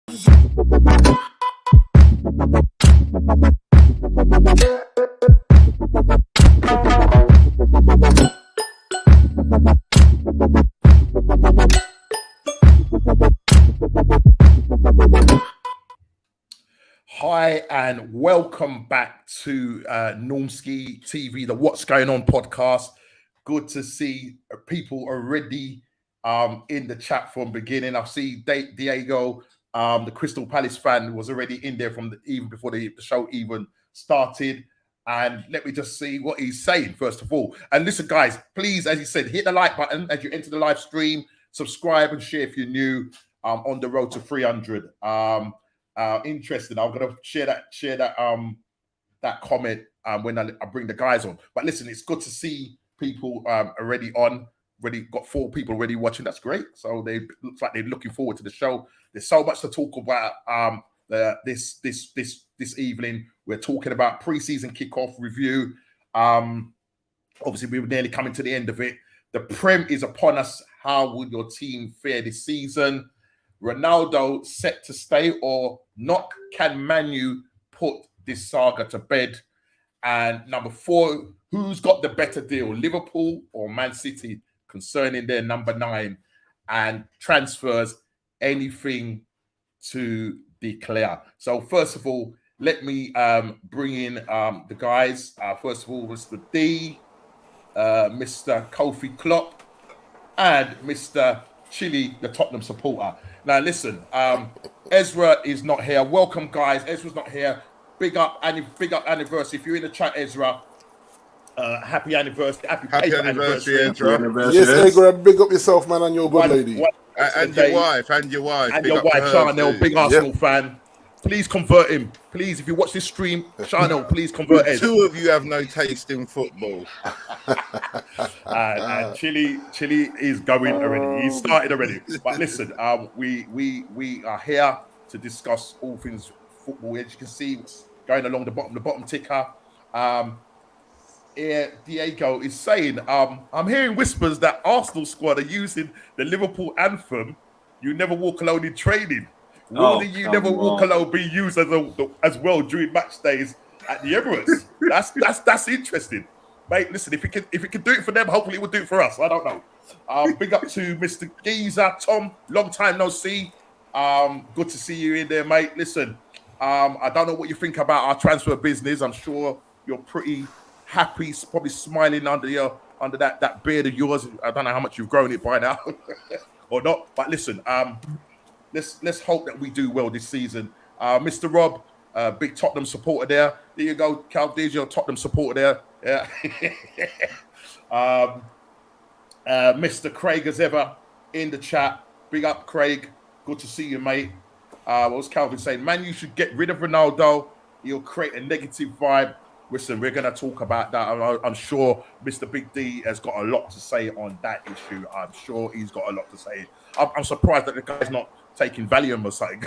Hi and welcome back to Normski TV, the What's Going On podcast. Good to see people already in the chat from beginning. I see Diego, the Crystal Palace fan, was already in there from even before the show even started. And let me just see what he's saying first of all. And listen, guys, please, as he said, hit the like button as you enter the live stream. Subscribe and share if you're new on the road to 300. Interesting. I'm gonna share that comment when I bring the guys on. But listen, it's good to see people already on. Already got 4 people already watching. That's great. So they looks like they're looking forward to the show. There's so much to talk about this evening. We're talking about pre-season kickoff review. Obviously, we're nearly coming to the end of it. The Prem is upon us. How will your team fare this season? Ronaldo set to stay or not? Can Man U put this saga to bed? And number 4, who's got the better deal, Liverpool or Man City, concerning their number 9 and transfers? Anything to declare? So first of all, let me bring in the guys. First of all, Mr. D, Mr. Kofi Klopp, and Mr. Chili, the Tottenham supporter. Now, listen, Ezra is not here. Welcome, guys. Ezra's not here. Big up anniversary. If you're in the chat, Ezra, happy anniversary. Happy anniversary, Ezra. Yes, Ezra, big up yourself, man, and your good lady. And your wife. And your wife, Chanel, big Arsenal fan. Please convert him. Please, if you watch this stream, Chanel, please convert him. 2 of you have no taste in football. And Chili is going already. He started already. But listen, we are here to discuss all things football. As you can see, what's going along the bottom ticker. Diego is saying, I'm hearing whispers that Arsenal squad are using the Liverpool anthem, "You Never Walk Alone" in training. Will the "You Never Walk Alone" be used as well during match days at the Emirates? That's interesting, mate. Listen, if it can do it for them, hopefully it will do it for us. I don't know. Big up to Mr. Geezer, Tom. Long time no see. Good to see you in there, mate. Listen, I don't know what you think about our transfer business. I'm sure you're pretty happy, probably smiling under that beard of yours. I don't know how much you've grown it by now, or not. But listen, let's hope that we do well this season. Mr. Rob, big Tottenham supporter there. There you go, Cal Deja, Tottenham supporter there. Yeah. Mr. Craig, as ever, in the chat. Big up, Craig. Good to see you, mate. What was Calvin saying? Man, you should get rid of Ronaldo. He'll create a negative vibe. Listen, we're going to talk about that. I'm sure Mr. Big D has got a lot to say on that issue. I'm sure he's got a lot to say. I'm surprised that the guy's not taking Valium or something.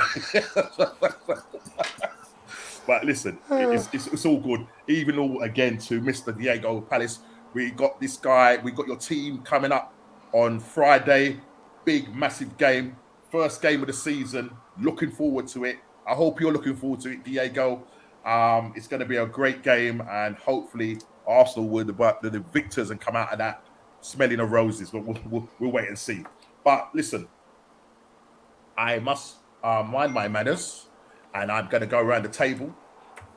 But listen, it's all good. Even all again to Mr. Diego Palace. We got this guy. We got your team coming up on Friday. Big, massive game. First game of the season. Looking forward to it. I hope you're looking forward to it, Diego. It's going to be a great game, and hopefully Arsenal will the victors and come out of that smelling of roses. But we'll wait and see. But listen, I must mind my manners, and I'm going to go around the table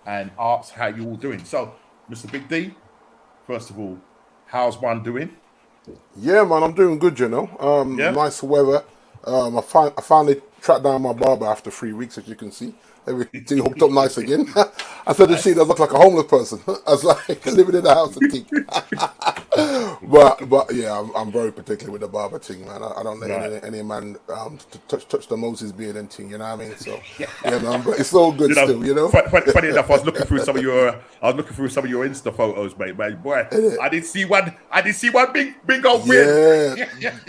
and ask how you all doing. So, Mr. Big D, first of all, how's one doing? Yeah, man, I'm doing good, you know. Nice weather. I finally tracked down my barber after 3 weeks, as you can see. Everything hooked up nice again. I said to see that I look like a homeless person. I was like living in the house and thing. but yeah, I'm very particular with the barber thing, man. I don't let any man touch the Moses beard and thing. You know what I mean? So yeah, man. But it's all good still, you know. Funny enough, I was looking through some of your Insta photos, mate. Boy, I did see one big old beard. Yeah,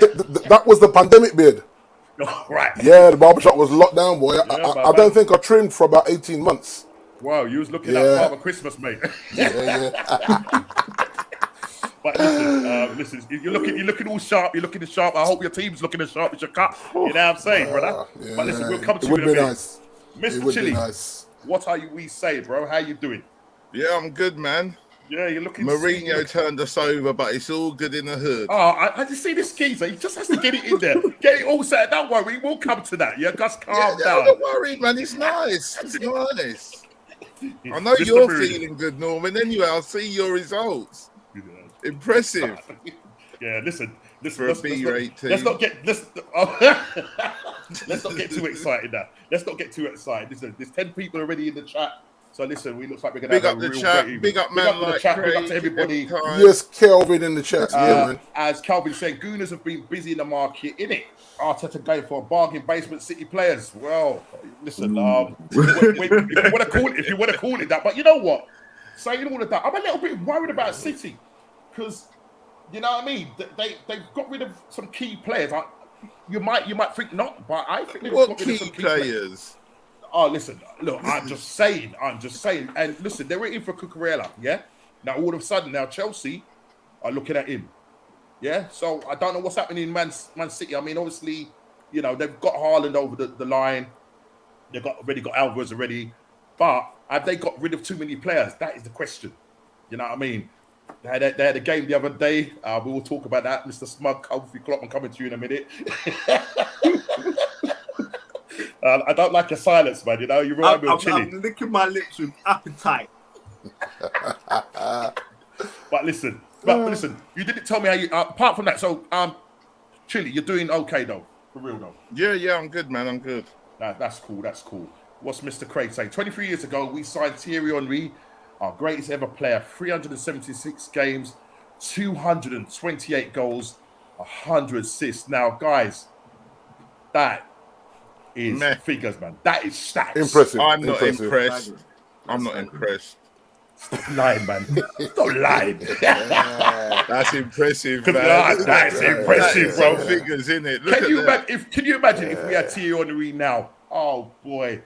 that was the pandemic beard. Right. Yeah, the barbershop was locked down, boy. I don't think I trimmed for about 18 months. Wow, you was looking at Father Christmas, mate. Yeah. But listen, you're looking all sharp. You're looking as sharp. I hope your team's looking as sharp as your cut. You know what I'm saying, brother? Yeah, But listen, we'll come to it you would in a be minute. nice. Mr. Chili, what are we saying, bro? How you doing? Yeah, I'm good, man. Yeah, you're looking. Mourinho turned us over, but it's all good in the hood. Oh, I just see this geezer. He just has to get it in there. Get it all set. Don't worry, we'll come to that. Yeah, just calm down. Don't worry, man. It's nice. It's nice. I know Mr. you're Mourinho. feeling good, Norman. Anyway, I'll see your results. Impressive. Yeah, listen. For a B-rate let's not get let's not get too excited now. Let's not get too excited. Listen, there's 10 people already in the chat. So listen, we looks like we're gonna big have up a the real chat. great Big up, man. the chat. Big up to everybody. Yes, Kelvin in the chat. Yeah, man. As Calvin said, Gooners have been busy in the market, innit? Arteta going for a bargain basement City players. Well, listen, if you want to call it that, but you know what? Saying all of that, I'm a little bit worried about City because you know what I mean. They've got rid of some key players. You might think not, but I think they've got rid of some key players. Oh, listen, look, I'm just saying. And listen, they're waiting for Cucurella, yeah? Now, all of a sudden, now Chelsea are looking at him, yeah? So, I don't know what's happening in Man City. I mean, obviously, you know, they've got Haaland over the line. They've already got Alvarez already. But have they got rid of too many players? That is the question. You know what I mean? They had a game the other day. We will talk about that. Mr. Smug, Kofi Klopp, I'm coming to you in a minute. I don't like your silence, man. You know, you remind me of Chili. I'm licking my lips with appetite. But listen, you didn't tell me how you. Apart from that, so Chili, you're doing okay though, for real though. Yeah, I'm good, man. I'm good. That's cool. What's Mr. Craig saying? 23 years ago, we signed Thierry Henry, our greatest ever player. 376 games, 228 goals, 100 assists. Now, guys, that is figures, man. That is stats. Impressive. I'm not impressed. I'm not impressed. Stop lying, man. Stop lying. That's impressive, man. That's impressive, bro. Some figures, in it. Can you imagine if we had Thierry Henry now? Oh boy,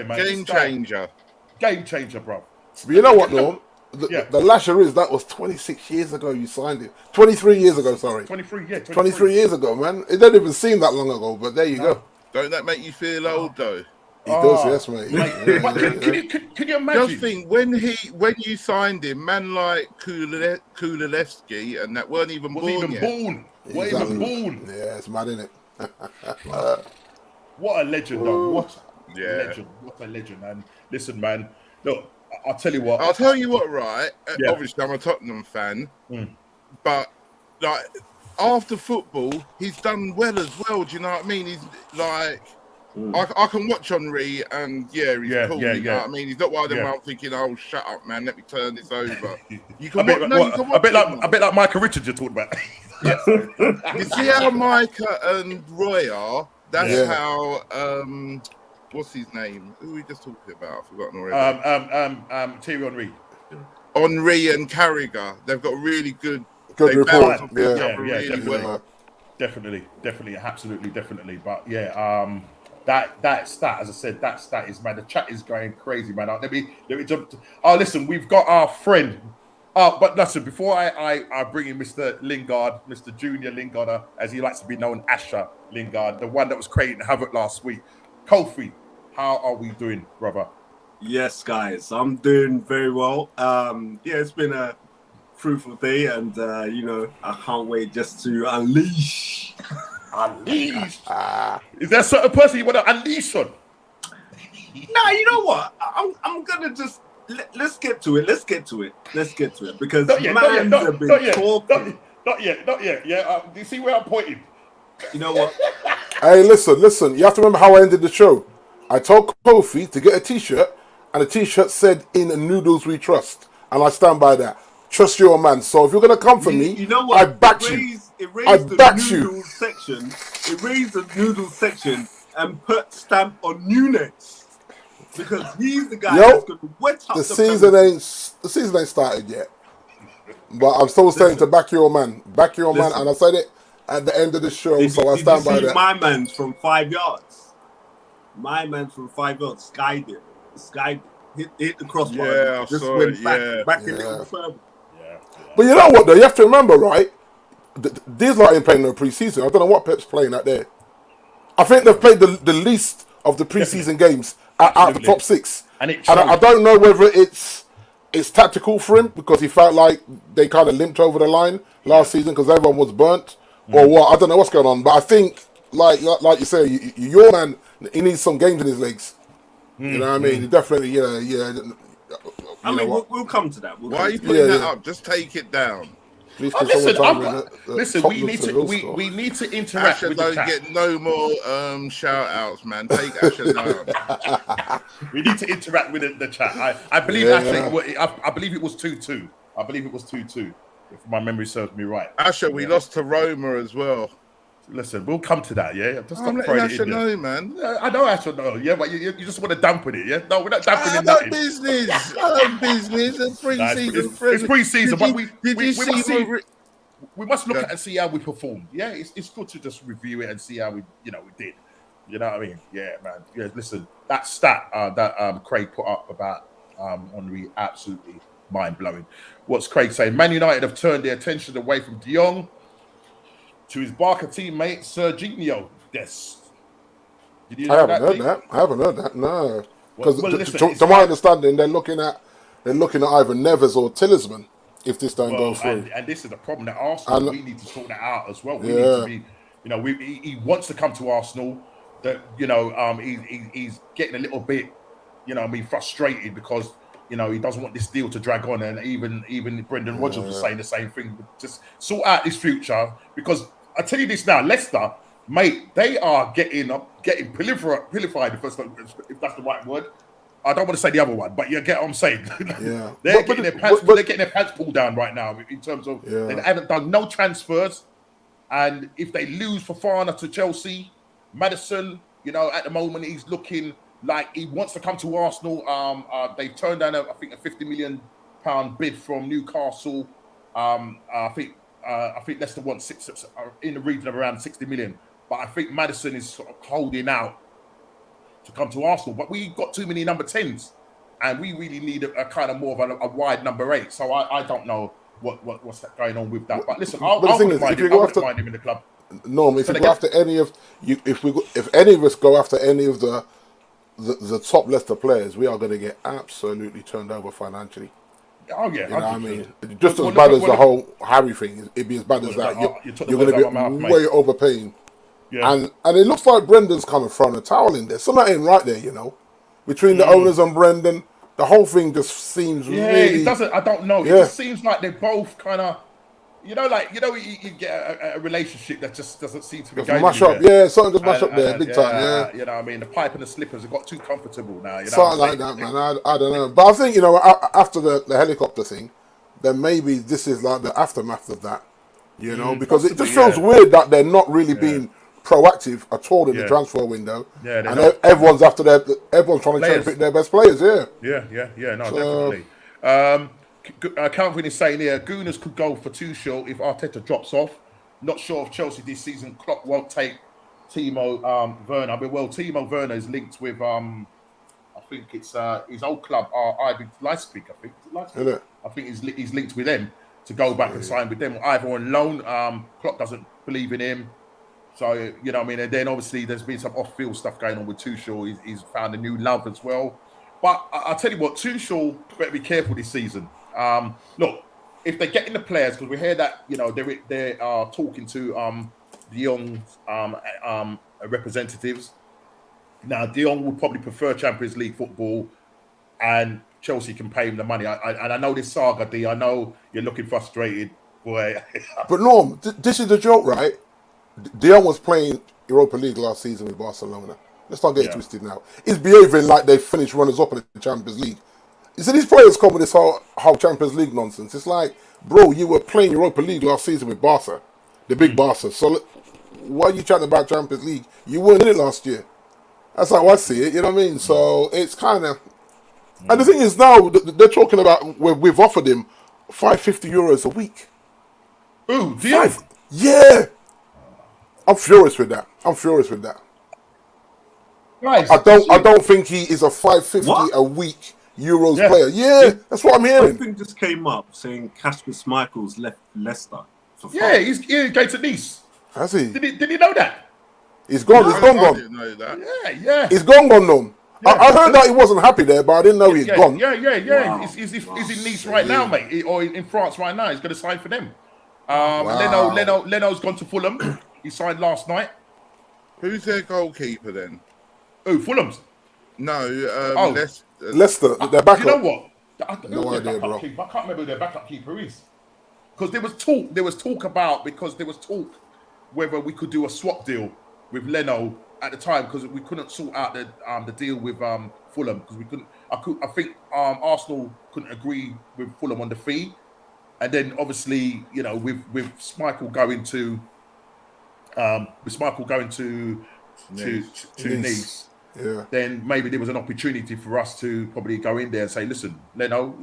man. Game changer, bro. But you know what, though? The lasher is that was 26 years ago you signed it. 23 years ago, sorry. 23 years ago, man. It doesn't even seem that long ago, but there you go. Don't that make you feel old, though? He does, yes, mate. Can you imagine? Just think, when you signed him, man like Kulilevsky and that weren't even born yet. Weren't even born. Yeah, it's mad, isn't it? What a legend, though. What a legend, man. Listen, man. Look, I'll tell you what. Right? Yeah. Obviously, I'm a Tottenham fan, but like after football, he's done well as well. Do you know what I mean? He's like, I can watch Henry, and he's cool. You know what I mean? He's not one of them where I'm thinking, oh, shut up, man, let me turn this over. You can a bit like Michael Richards you're talking about. You see how Micah and Roy are? That's how. What's his name? Who are we just talking about? I've forgotten already. Thierry Henry. Henry and Carragher. They've got really good report. Definitely, absolutely, definitely. But that stat, as I said, that stat is, man. The chat is going crazy, man. Let me jump. Listen, we've got our friend. But listen, before I bring in Mr. Lingard, Mr. Junior Lingard, as he likes to be known, Asher Lingard, the one that was creating havoc last week. Kofi, how are we doing, brother? Yes, guys, I'm doing very well. It's been a fruitful day, and I can't wait just to unleash. Unleash? Is there a certain person you want to unleash on? Nah, you know what? I'm gonna just let's get to it. Let's get to it because not yet. Yeah, do you see where I'm pointing? You know what? Hey, listen. You have to remember how I ended the show. I told Kofi to get a T-shirt, and the T-shirt said, "In Noodles We Trust," and I stand by that. Trust your man. So if you're gonna come for me, you know what? I back you. It raised the noodles section and put stamp on Nunes because he's the guy that's gonna wet up the season ain't started yet. But I'm still saying to back your man, man, and I said it at the end of the show, so I stand by that. My man's from 5 yards. Skied it. Hit the crossbar. Yeah, just saw went it, back a little further. But you know what, though? You have to remember, right? These lot ain't playing no pre-season. I don't know what Pep's playing out there. I think they've played the least of the pre-season games out of the top 6. And I don't know whether it's tactical for him because he felt like they kind of limped over the line last season because everyone was burnt or what. I don't know what's going on. But I think, like you say, your man, he needs some games in his legs. You know what I mean? He definitely, I mean, we'll come to that. Why are you putting that up? Just take it down. Listen, we need to interact Asher with the chat. Don't get no more shout outs, man. Take Asher down. We need to interact with the chat. I believe I believe it was 2-2. I believe it was 2-2, if my memory serves me right. Asher, we lost to Roma as well. Listen, we'll come to that, yeah? Just I'm letting Asher know, man. I know Asher know, yeah, but you just want to dampen it, yeah? No, we're not dampening nothing. Business. It's pre-season. It's pre-season, but we must look Yeah. at and see how we performed. Yeah, it's good to just review it and see how we did. You know what I mean? Yeah, man. Yeah, listen, that stat that Craig put up about Henry, absolutely mind-blowing. What's Craig saying? Man United have turned their attention away from De Jong to his Barca teammate Serginho. Yes. I haven't heard that. No, because to my understanding, they're looking at either Neves or Talisman if this don't go through. And this is the problem that Arsenal. We need to sort that out as well. We need to be, he wants to come to Arsenal. That he's getting a little bit, frustrated because he doesn't want this deal to drag on. And even Brendan Rodgers was saying the same thing. Just sort out this future because. I tell you this now, Leicester, mate, they are getting prolified, if that's the right word. I don't want to say the other one, but you get what I'm saying. Yeah. They're getting their pants pulled down right now in terms of they haven't done no transfers. And if they lose Fofana to Chelsea, Maddison, at the moment he's looking like he wants to come to Arsenal. They've turned down, I think, a £50 million bid from Newcastle. I think Leicester wants in the region of around 60 million. But I think Maddison is sort of holding out to come to Arsenal. But we've got too many number 10s. And we really need a kind of more of a wide number 8. So I don't know what's going on with that. But listen, I wouldn't mind him in the club. Norm, if you go after any of if any of us go after any of the top Leicester players, we are going to get absolutely turned over financially. Oh yeah, you know what I mean. Just as bad as the whole Harry thing, it'd be as bad as that. You're going to be way overpaying. Yeah. And it looks like Brendan's kind of thrown a towel in there. Something ain't right there, between the owners and Brendan. The whole thing just seems really. It doesn't. I don't know. It just seems like they both kind of. You get a relationship that just doesn't seem to be going mash up. Yeah, something just mash up there, big time. Yeah, you know what I mean. The pipe and the slippers have got too comfortable now. Something like that, man. I don't know, but I think after the helicopter thing, then maybe this is like the aftermath of that. Because it just feels weird that they're not really being proactive at all in the transfer window. Yeah, and everyone's after everyone's trying to pick their best players. Definitely. Calvin is saying here, Gooners could go for Tuchel if Arteta drops off. Not sure if Chelsea this season. Klopp won't take Timo Werner. But Timo Werner is linked with I think it's his old club, RB Leipzig. I think he's linked with them to go back and sign with them, either on loan. Klopp doesn't believe in him, so what I mean. And then obviously there's been some off-field stuff going on with Tuchel. He's found a new love as well. But I'll tell you what, Tuchel better be careful this season. Look, if they're getting the players, because we hear that they are talking to De Jong's representatives. Now De Jong would probably prefer Champions League football, and Chelsea can pay him the money. And I know this saga, D. I know you're looking frustrated, boy. But Norm, this is the joke, right? De Jong was playing Europa League last season with Barcelona. Let's not get twisted now. He's behaving like they finished runners-up in the Champions League. You see, these players come with this whole Champions League nonsense. It's like, bro, you were playing Europa League last season with Barca, the big Barca. So why are you chatting about Champions League? You weren't in it last year. That's how I see it, you know what I mean? So it's kind of... And the thing is now, they're talking about, we've offered him €550 a week. Ooh, do you? Yeah. I'm furious with that. Guys, I don't think he is a $550 a week Euros player. Yeah, that's what I'm hearing. Something just came up saying Kasper Schmeichel's left Leicester for France. Yeah, he's going to Nice. Has he? Did he know that? He's gone. He's gone. I didn't know that. Yeah. He's gone. No. Yeah. I heard that he wasn't happy there, but I didn't know he's gone. Yeah. Wow. He's in Nice right now, mate, or in France right now. He's going to sign for them. Leno's gone to Fulham. He signed last night. Who's their goalkeeper then? Oh, Fulham's. No, Leicester. Their backup. You know what? No idea, bro. I can't remember who their backup keeper is. Because there was talk whether we could do a swap deal with Leno at the time, because we couldn't sort out the deal with Fulham, because we couldn't. I think Arsenal couldn't agree with Fulham on the fee, and then obviously with Schmeichel going to Nice. Yeah. Then maybe there was an opportunity for us to probably go in there and say, listen, Leno,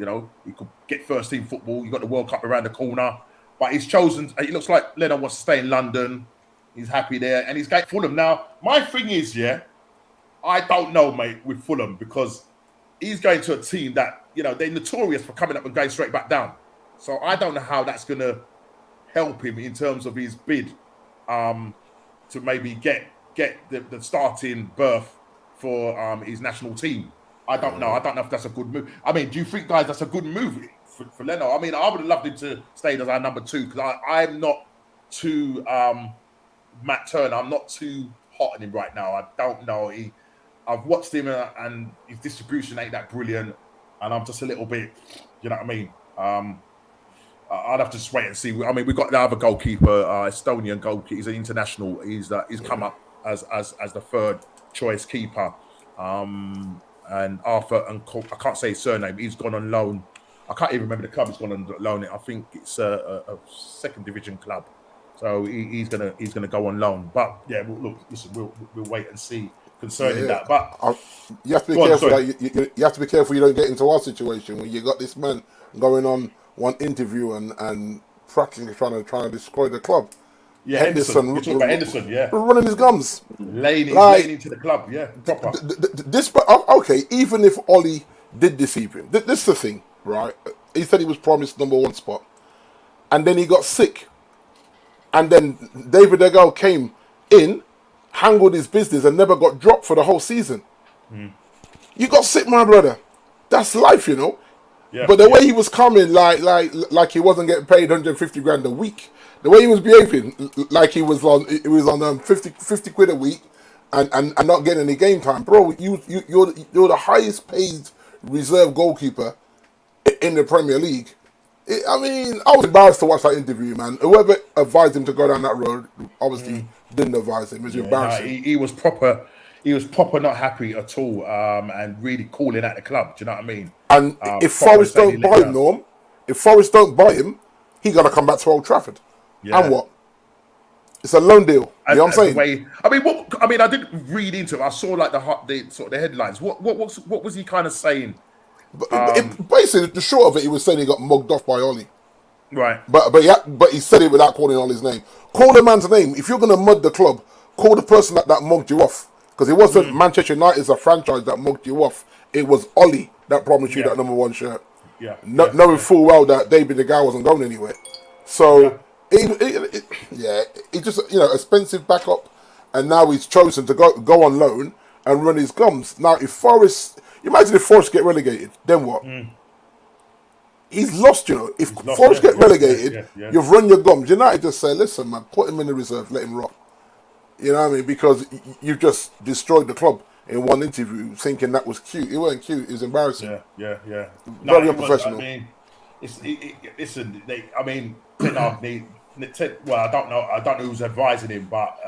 you could get first team football. You got the World Cup around the corner, but he's chosen. It looks like Leno wants to stay in London. He's happy there, and he's got Fulham now. My thing is, I don't know, mate, with Fulham, because he's going to a team that they're notorious for coming up and going straight back down. So I don't know how that's going to help him in terms of his bid to maybe get the starting berth for his national team. I don't know. I don't know if that's a good move. I mean, do you think, guys, that's a good move for Leno? I mean, I would have loved him to stay as our number 2, because I'm not too Matt Turner. I'm not too hot on him right now. I don't know. I've watched him and his distribution ain't that brilliant, and I'm just a little bit. You know what I mean? I'd have to just wait and see. I mean, we've got the other goalkeeper, Estonian goalkeeper. He's an international. He's come up as the third choice keeper. And Arthur, and I can't say his surname. He's gone on loan. I can't even remember the club he's gone on loan. I think it's a second division club. So he's gonna go on loan. But yeah, we'll wait and see concerning that. But you have to be careful. You have to be careful you don't get into our situation where you got this man going on one interview and practically trying to destroy the club. Yeah, Henderson. You're talking about Henderson, running his gums, laying into the club, proper. Okay, even if Ollie did deceive him, this is the thing, right? He said he was promised number 1 spot, and then he got sick, and then David De Gea came in, handled his business, and never got dropped for the whole season. You got sick, my brother. That's life, Yeah, but the way he was coming, like he wasn't getting paid 150 grand a week. The way he was behaving, like he was on 50 quid a week, and not getting any game time, bro. You're the highest paid reserve goalkeeper in the Premier League. I was embarrassed to watch that interview, man. Whoever advised him to go down that road obviously didn't advise him. It was embarrassing. No, he was proper. He was proper not happy at all, and really calling at the club. Do you know what I mean? And if Forest don't buy him, Norm, he got to come back to Old Trafford. Yeah. And what? It's a loan deal. You know what I'm saying? I didn't read into it. I saw like the sort of the headlines. What was he kind of saying? Basically, the short of it, he was saying he got mugged off by Ollie. Right. But he said it without calling Ollie's name. Call the man's name. If you're going to mud the club, call the person that mugged you off. Because it wasn't Manchester United as a franchise that mugged you off. It was Ollie that promised you that number 1 shirt. Yeah. Knowing full well that David De Gea wasn't going anywhere. So, it's just, expensive backup. And now he's chosen to go on loan and run his gums. Now, if Forest... Imagine if Forest get relegated, then what? He's lost, If Forest get relegated, you've run your gums. United just say, listen, man, put him in the reserve, let him rock. You know what I mean? Because you've just destroyed the club in one interview, thinking that was cute. It wasn't cute. It was embarrassing. Yeah. Very unprofessional. I don't know who's advising him, but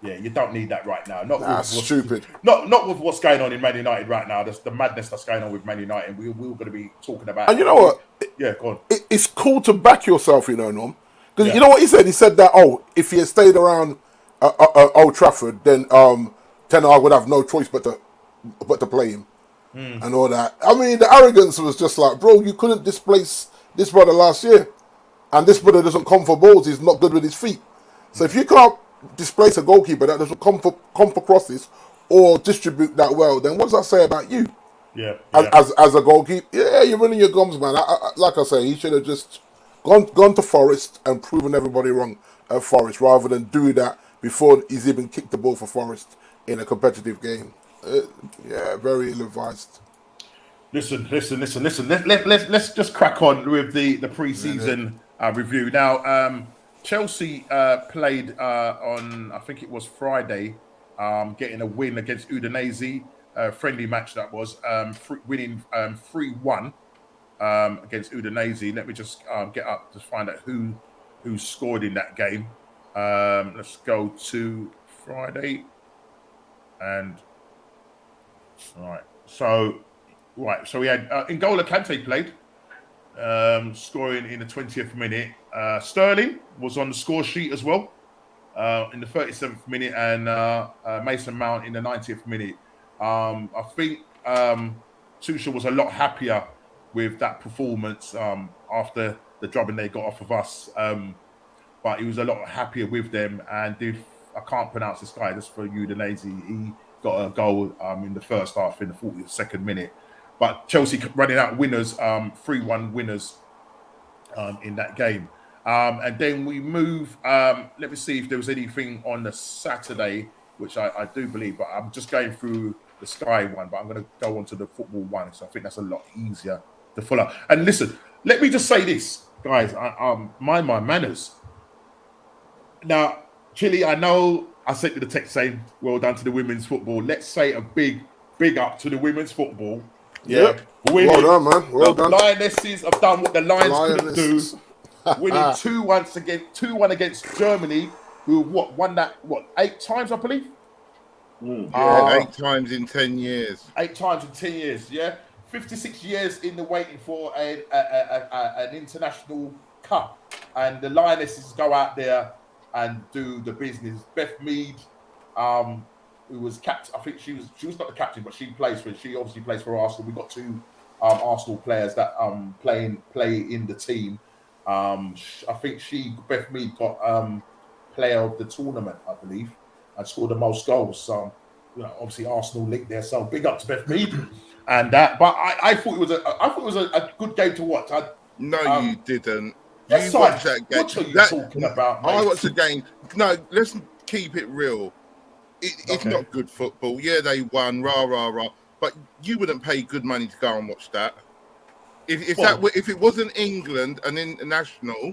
you don't need that right now. Stupid. Not with what's going on in Man United right now. There's the madness that's going on with Man United. We're going to be talking about. And you know what? Go on. It's cool to back yourself, Norm. Because you know what he said? He said that, if he had stayed around Old Trafford, then Ten Hag would have no choice but to play him and all that. The arrogance was just like, bro, you couldn't displace this brother last year, and this brother doesn't come for balls. He's not good with his feet. So if you can't displace a goalkeeper that doesn't come for crosses or distribute that well, then what does that say about you? Yeah. As a goalkeeper, yeah, you're running your gums, man. Like I say, he should have just gone to Forest and proven everybody wrong at Forest rather than do that before he's even kicked the ball for Forest in a competitive game. Yeah, very ill advised. Listen. Let's just crack on with the pre-season review now. Chelsea played on, I think it was Friday, getting a win against Udinese, friendly match that was, winning 3-1 against Udinese. Let me just get up to find out who scored in that game. Let's go to Friday and right. So we had N'Golo Kante played, scoring in the 20th minute. Sterling was on the score sheet as well in the 37th minute, and Mason Mount in the 90th minute. I think Tuchel was a lot happier with that performance after the drubbing they got off of us, but he was a lot happier with them. And if I can't pronounce this guy, just for Udinese, he got a goal in the first half in the 42nd minute. But Chelsea running out winners, 3-1 winners in that game. And then we move, let me see if there was anything on the Saturday, which I do believe, but I'm just going through the Sky one, but I'm going to go on to the football one, so I think that's a lot easier to follow. And listen, let me just say this, guys, mind my manners. Now, Chile, I know I sent you the text saying, well done to the women's football. Let's say a big up to the women's football. Yeah. Yep. Well done, man. Well done. Lionesses have done what the Lions couldn't do. Winning 2-1 against Germany, who won that 8 times, I believe. Yeah, 8 times in 10 years. 8 times in 10 years, yeah. 56 years in the waiting for an international cup, and the Lionesses go out there and do the business. Beth Mead, who was captain, I think she was not the captain, but she obviously plays for Arsenal. We've got 2 Arsenal players that play in the team. I think Beth Mead got player of the tournament, I believe, and scored the most goals. So, obviously Arsenal linked there. So big up to Beth Mead and that. But I thought it was a good game to watch. You didn't. Yes, you watched that game. What are you talking about, mate? I watched the game. No, let's keep it real. It's not good football. Yeah, they won, rah. But you wouldn't pay good money to go and watch that. If it wasn't England and international,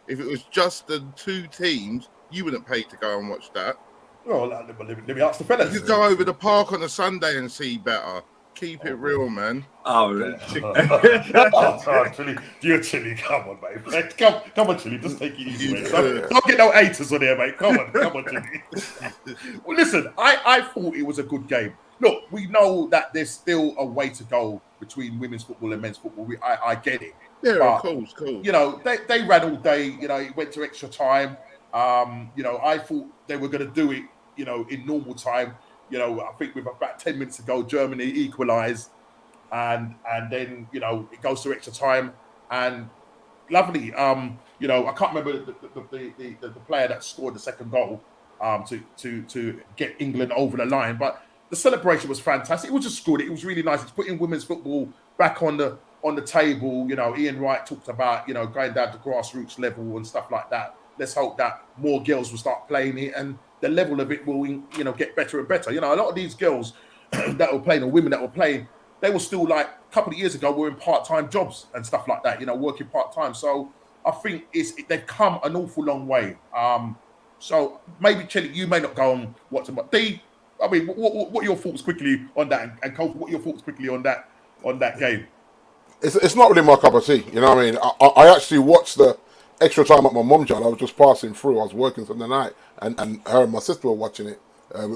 if it was just the 2 teams, you wouldn't pay to go and watch that. Well, let me ask the fellas. You could go over the park on a Sunday and see better. Keep it real, man. Oh, Chili, you're Chili. Come on, mate. Come on, Chili. Just take it easy, mate. Don't get no haters on there, mate. Come on, Chili. Well, listen, I thought it was a good game. Look, we know that there's still a way to go between women's football and men's football. I get it. Yeah, but, of course. They ran all day. It went to extra time. I thought they were going to do it, in normal time. I think with about 10 minutes to go, Germany equalised, and then it goes to extra time, and lovely. I can't remember the player that scored the second goal to get England over the line, but the celebration was fantastic. It was just good. It was really nice. It's putting women's football back on the table. Ian Wright talked about going down to grassroots level and stuff like that. Let's hope that more girls will start playing it, and the level of it will, get better and better. A lot of these girls that were playing, or women that were playing, they were still like a couple of years ago were in part-time jobs and stuff like that, working part-time. So I think they've come an awful long way. So maybe, Chili, you may not go and watch them, but what are your thoughts quickly on that? And Kofi, what are your thoughts quickly on that game? It's not really my cup of tea. You know what I mean? I actually watched the extra time at my mum's yard. I was just passing through. I was working Sunday night, and her and my sister were watching it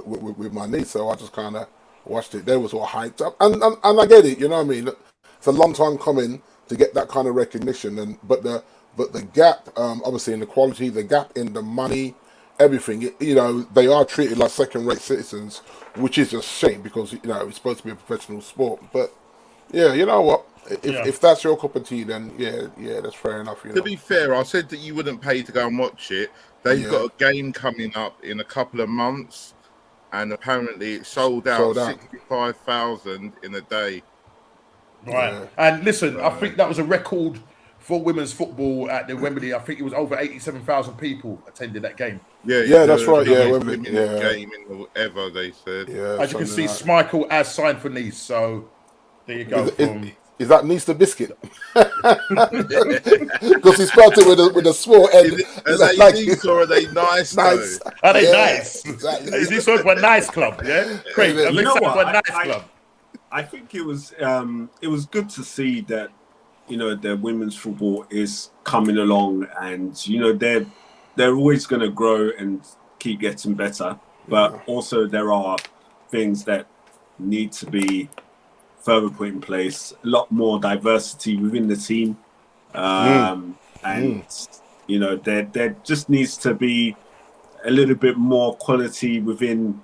with my niece. So I just kind of watched it. They was all hyped up, and I get it. You know what I mean? It's a long time coming to get that kind of recognition, but the gap, obviously in the quality, the gap in the money, everything. They are treated like second-rate citizens, which is a shame because it's supposed to be a professional sport. But yeah, you know what? If that's your cup of tea, then yeah, that's fair enough. To be fair, I said that you wouldn't pay to go and watch it. They've got a game coming up in a couple of months, and apparently it sold out 65,000 in a day. Right. Yeah. And listen, I think that was a record for women's football at the Wembley. I think it was over 87,000 people attended that game. Yeah, that's right. Yeah, women Wembley. game in the ever they said. Yeah, As you can see, like Schmeichel has signed for Nice. So there you go. Is that Nice the biscuit? Because he spelled it with a small N. Are they nice or are they nice? Nice. Are they nice? Exactly. Is this one for a nice club? Yeah, great. You know what? For a nice club. I think it was good to see that, you know, the women's football is coming along, and you know they're always going to grow and keep getting better. But also there are things that need to be further put in place. A lot more diversity within the team, and you know there just needs to be a little bit more quality within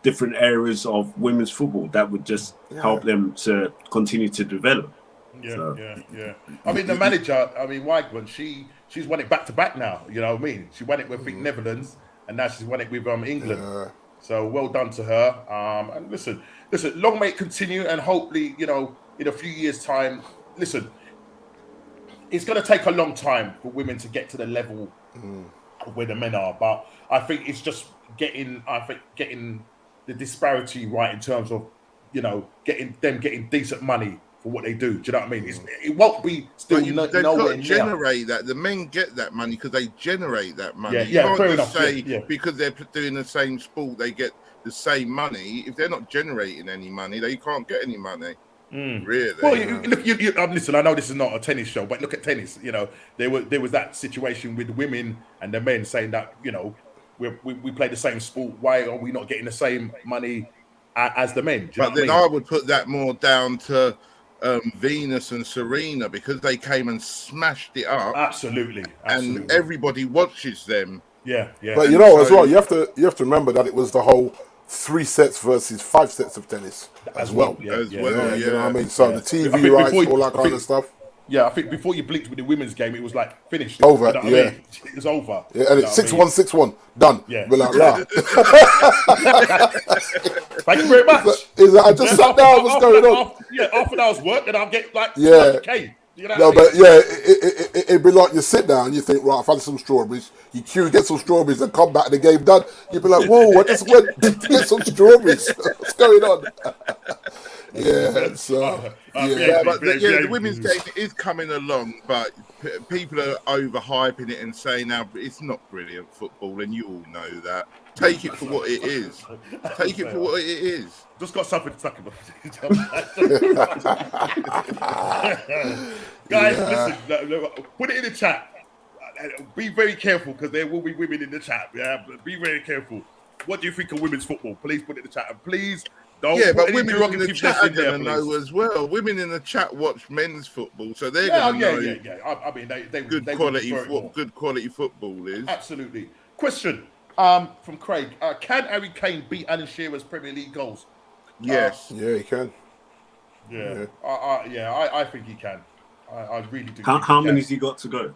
different areas of women's football that would just help them to continue to develop. Yeah. I mean, the manager, Weigman, she's won it back to back now. You know what I mean? She won it with Netherlands, and now she's won it with England. Yeah. So well done to her. And listen, long may it continue, and hopefully, you know, in a few years' time, listen, it's going to take a long time for women to get to the level where the men are. But I think it's just getting the disparity right in terms of, you know, getting decent money for what they do. Do you know what I mean? It won't be still they've got to generate that. The men get that money because they generate that money. You can't just say because they're doing the same sport they get the same money. If they're not generating any money, they can't get any money. Really? Well, listen. I know this is not a tennis show, but look at tennis. You know, there was that situation with the women and the men saying that, you know, we play the same sport. Why are we not getting the same money as the men? But then I would put that more down to Venus and Serena, because they came and smashed it up. Absolutely. And everybody watches them. Yeah. But you know, as well, you have to remember that it was the whole 3 sets versus 5 sets of tennis as well. Yeah. You know what I mean? So the TV rights, all that kind of stuff. Yeah, I think before you blinked with the women's game, it was like finished. Over, you know what I mean? It was over. Yeah, and it's 6-1, 6-1, done. Yeah. We're like, rah. Thank you very much. I just sat down, what's going on? Half an hour's work, and I'll get like okay. You know what I mean? It'd be like you sit down, you think, right, I've had some strawberries. You queue, get some strawberries, and come back and the game done. You'd be like, whoa, I just went to get some strawberries. What's going on? But the women's game is coming along, but people are overhyping it and saying now it's not brilliant football, and you all know that. Take it for what it is. Take it for what it is. Just got something to talk about. Guys, listen, put it in the chat. Be very careful, because there will be women in the chat. Yeah, be very careful. What do you think of women's football? Please put it in the chat, and please don't. Yeah, but women in the chat are going to know as well. Women in the chat watch men's football, so they're going to know. Yeah. I mean, they good quality football is. Absolutely. Question from Craig: can Harry Kane beat Alan Shearer's Premier League goals? Yes. Yeah, he can. I think he can. I really do. How many has he got to go?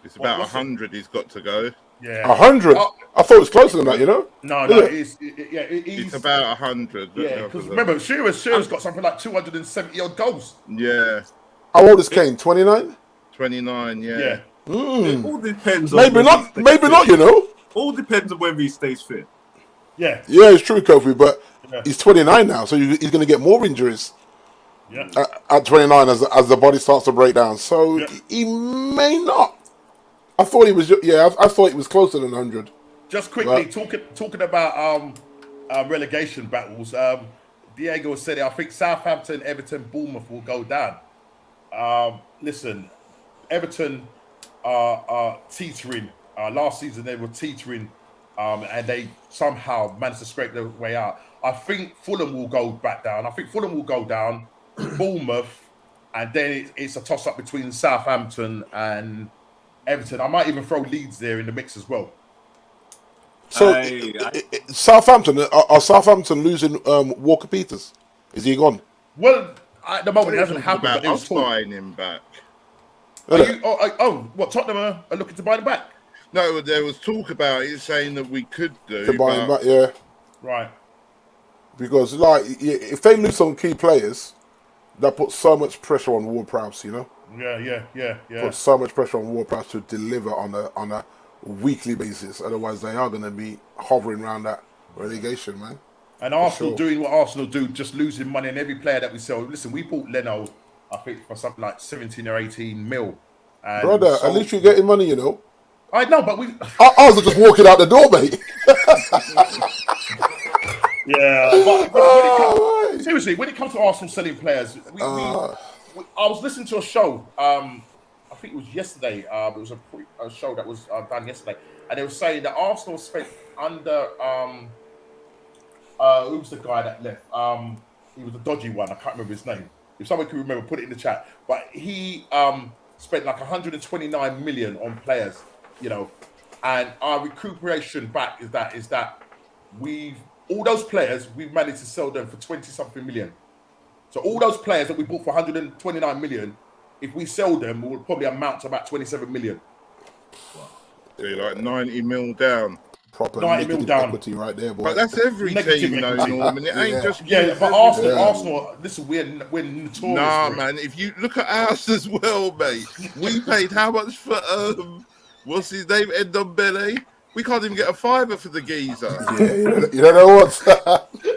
It's about 100 he's got to go. Yeah. 100? I thought it was closer than that, you know? No, it's about 100. Yeah, because remember, Shearer's got something like 270 odd goals. Yeah. How old is Kane? 29? 29, yeah. It all depends. Maybe not, you know? All depends on whether he stays fit. Yeah. Yeah, it's true, Kofi, but he's 29 now, so he's going to get more injuries. Yeah. At 29 as the body starts to break down. So he may not. I thought he was. I thought he was closer than 100. Just quickly talking about relegation battles. Diego said it. I think Southampton, Everton, Bournemouth will go down. Listen, Everton are teetering. Last season they were teetering, and they somehow managed to scrape their way out. I think Fulham will go back down. I think Fulham will go down. Bournemouth, and then it's a toss-up between Southampton and Everton. I might even throw Leeds there in the mix as well. So, Southampton, are Southampton losing Walker Peters? Is he gone? Well, at the moment it hasn't happened. About buying him back. What, Tottenham are looking to buy him back? No, there was talk about it saying that we could do. To buy him back, yeah. Right. Because, like, if they lose some key players, that puts so much pressure on Ward-Prowse, you know. Yeah. Puts so much pressure on Ward-Prowse to deliver on a weekly basis. Otherwise, they are going to be hovering around that relegation, man. And Arsenal doing what Arsenal do, just losing money on every player that we sell. Listen, we bought Leno, I think, for something like 17 or 18 mil. And brother, at least you're getting money, you know. I know, but we... I was just walking out the door, mate. But seriously, when it comes to Arsenal selling players, I was listening to a show, I think it was yesterday, it was a show that was done yesterday, and they were saying that Arsenal spent under... who was the guy that left? He was a dodgy one. I can't remember his name. If someone can remember, put it in the chat. But he spent like 129 million on players, you know. And our recuperation back is that all those players, we've managed to sell them for 20-something million. So all those players that we bought for 129 million, if we sell them, will probably amount to about 27 million. So you're like 90 mil down. Proper negative equity right there, boy. But that's every team, though, Norman. It ain't just but Arsenal. Listen, we're notorious. Nah, man. If you look at ours as well, mate, we paid how much for what's his name, Ndombele? We can't even get a fiver for the geezer. You don't know what? You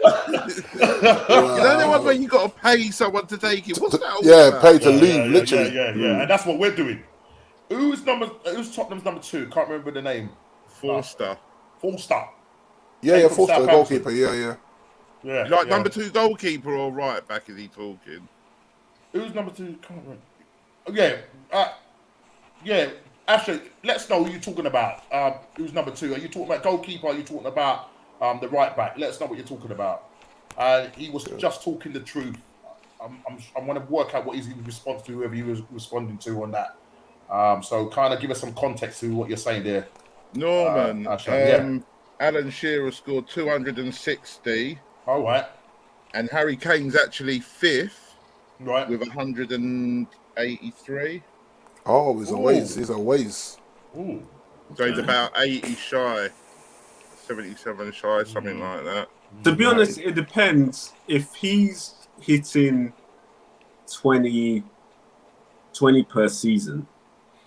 know the one where you got to pay someone to take it. What's that? All pay to leave, literally. Yeah. And that's what we're doing. Who's Tottenham's number 2? Can't remember the name. Forster. Yeah, Forster, the goalkeeper. Yeah. Like number 2 goalkeeper or right back? Is he talking? Who's number 2? Can't remember. Yeah. Actually, let's know who you're talking about. Who's number 2? Are you talking about goalkeeper? Are you talking about the right back? Let us know what you're talking about. He was just talking the truth. I want to work out what he's in response to, whoever he was responding to on that. So kind of give us some context to what you're saying there. Norman, Alan Shearer scored 260. All right. And Harry Kane's actually 5th. Right. With 183. Oh, he's a ways. Ooh. So he's about 80 shy. 77 shy, something like that. To be honest, it depends. If he's hitting 20 per season,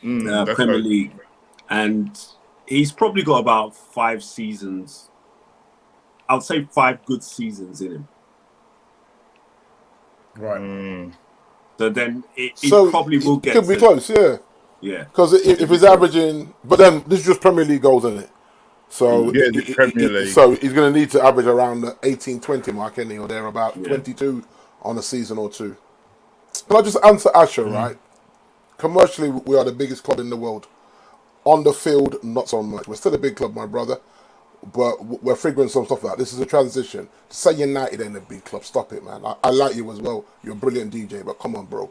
Premier League, and he's probably got about 5 seasons. I would say 5 good seasons in him. Right. So then it probably will get. Could be close, yeah. Yeah. Because if he's averaging, but then this is just Premier League goals, isn't it? So Premier League. So he's going to need to average around the 18-20 mark, isn't he, or there about 22 on a season or two. Can I just answer Asher, right? Commercially, we are the biggest club in the world. On the field, not so much. We're still a big club, my brother, but we're figuring some stuff out. This is a transition. To say United ain't a big club, stop it, man. I like you as well. You're a brilliant DJ, but come on, bro.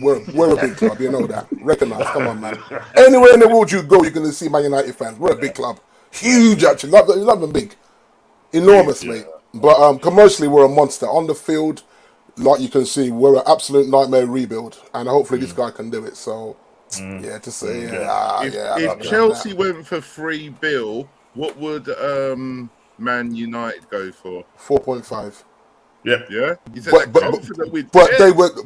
We're a big club, you know that. Recognize, come on, man. Anywhere in the world you go, you're going to see Man United fans. We're a big club. Huge, actually. Not even big. Enormous, mate. But commercially, we're a monster. On the field, like you can see, we're an absolute nightmare rebuild. And hopefully this guy can do it. So, if Chelsea went for free bill, what would Man United go for? 4.5. Yeah.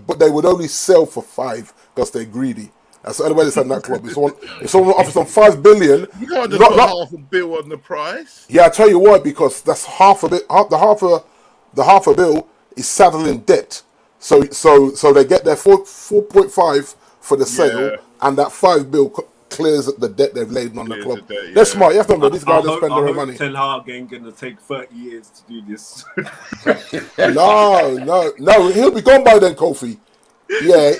But they would only sell for 5 because they're greedy. That's the only way they sell that club. If someone offers them 5 billion, you can't just put half a bill on the price. Yeah, I tell you why, because that's half of it. The half a bill is saddled in debt. So they get their 4.5 for the sale, and that 5 bill clears the debt they've laid on the club. They're smart. You have to remember, these guys don't spend their own money. Ten Hag ain't gonna take 30 years to do this. No, he'll be gone by then, Kofi. Yeah,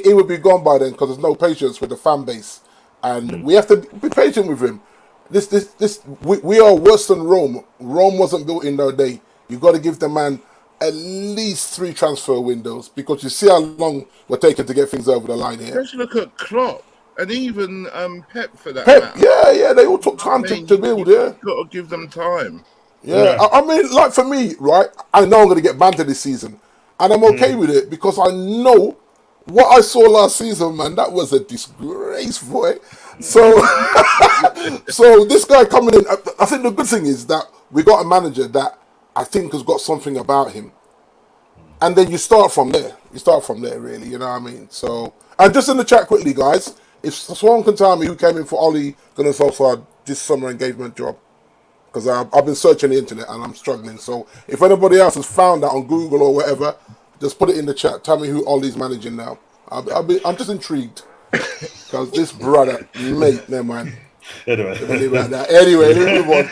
he would be gone by then because there's no patience with the fan base, and we have to be patient with him. We are worse than Rome. Rome wasn't built in no day. You got to give the man at least 3 transfer windows because you see how long we're taking to get things over the line here. Let's look at Klopp. And even Pep for that. Pep, yeah, they all took time to build. You've got to give them time. Yeah. I mean, like for me, right? I know I'm going to get banned this season, and I'm okay with it because I know what I saw last season, man. That was a disgrace, boy. So, so this guy coming in, I think the good thing is that we got a manager that I think has got something about him, and then you start from there. Really. You know what I mean? So, and just in the chat quickly, guys, if someone can tell me who came in for Ollie Gunnar Solskjaer this summer engagement job, because I've been searching the internet and I'm struggling. So if anybody else has found that on Google or whatever, just put it in the chat. Tell me who Ollie's managing now. I'm just intrigued because this brother, mate, never mind. Anyway, let's move on.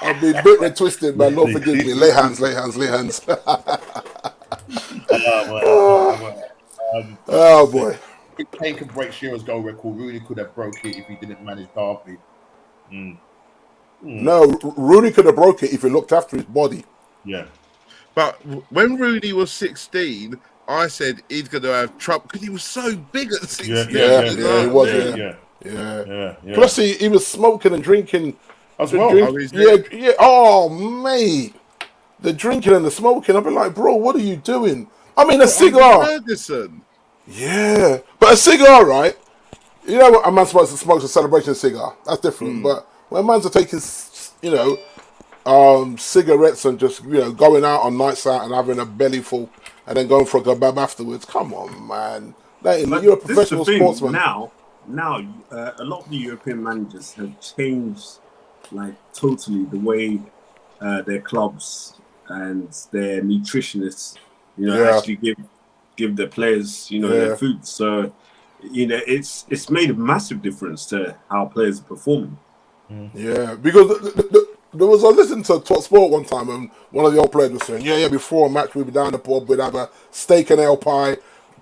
I've been bit and twisted, man. Lord forgive me. Lay hands. Oh boy. Kane could break Shearer's goal record. Rooney could have broke it if he didn't manage Derby. No, Rooney could have broke it if he looked after his body. Yeah. But when Rooney was 16, I said he's going to have trouble because he was so big at 16. Yeah, he was. Yeah. Plus, he was smoking and drinking as well. Yeah. Oh, mate. The drinking and the smoking. I've been like, bro, what are you doing? I mean, a cigar. Ferguson. Yeah. But a cigar, right? You know what a man's supposed to smoke a celebration cigar. That's different. But when man's are taking, cigarettes and just, going out on nights out and having a belly full and then going for a kebab afterwards. Come on, man. You're a professional sportsman. Now, a lot of the European managers have changed, totally the way their clubs and their nutritionists, actually give their players, their food. So, it's made a massive difference to how players are performing. Yeah, because I listened to Talk Sport one time and one of the old players was saying, before a match we'd be down the pub, we'd have a steak and ale pie,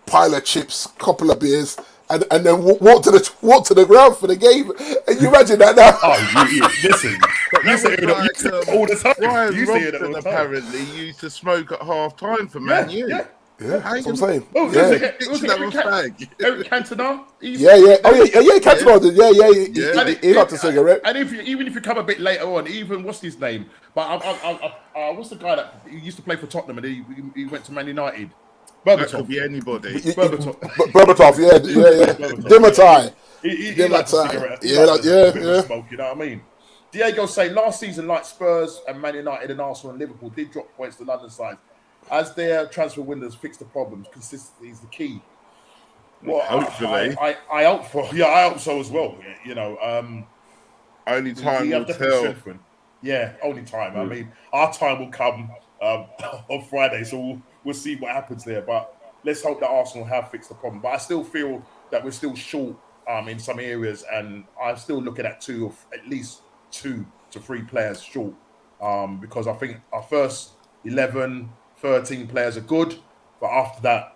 pile of chips, couple of beers, and then walk to the ground for the game. And you imagine that now? Listen, you say it all the time. Brian Robson apparently used to smoke at half time for Man U. Yeah, that's what I'm saying. Oh, it was Eric Cantona. Cantona did. He liked a cigarette. And even if you come a bit later on, even what's his name? But what's the guy that used to play for Tottenham and he went to Man United? Berbatov. That could be anybody. Berbatov, Dimitai. He liked a cigarette. Smoke, you know what I mean? Diego saying last season, like Spurs and Man United and Arsenal and Liverpool, did drop points to London sides. As their transfer windows fix the problems, consistency is the key. Well, hopefully, I hope for. Yeah, I hope so as well. Only time will tell. Only time. I mean, our time will come on Friday, so we'll see what happens there. But let's hope that Arsenal have fixed the problem. But I still feel that we're still short in some areas, and I'm still looking at at least 2 to 3 players short because I think our first 11. 13 players are good, but after that,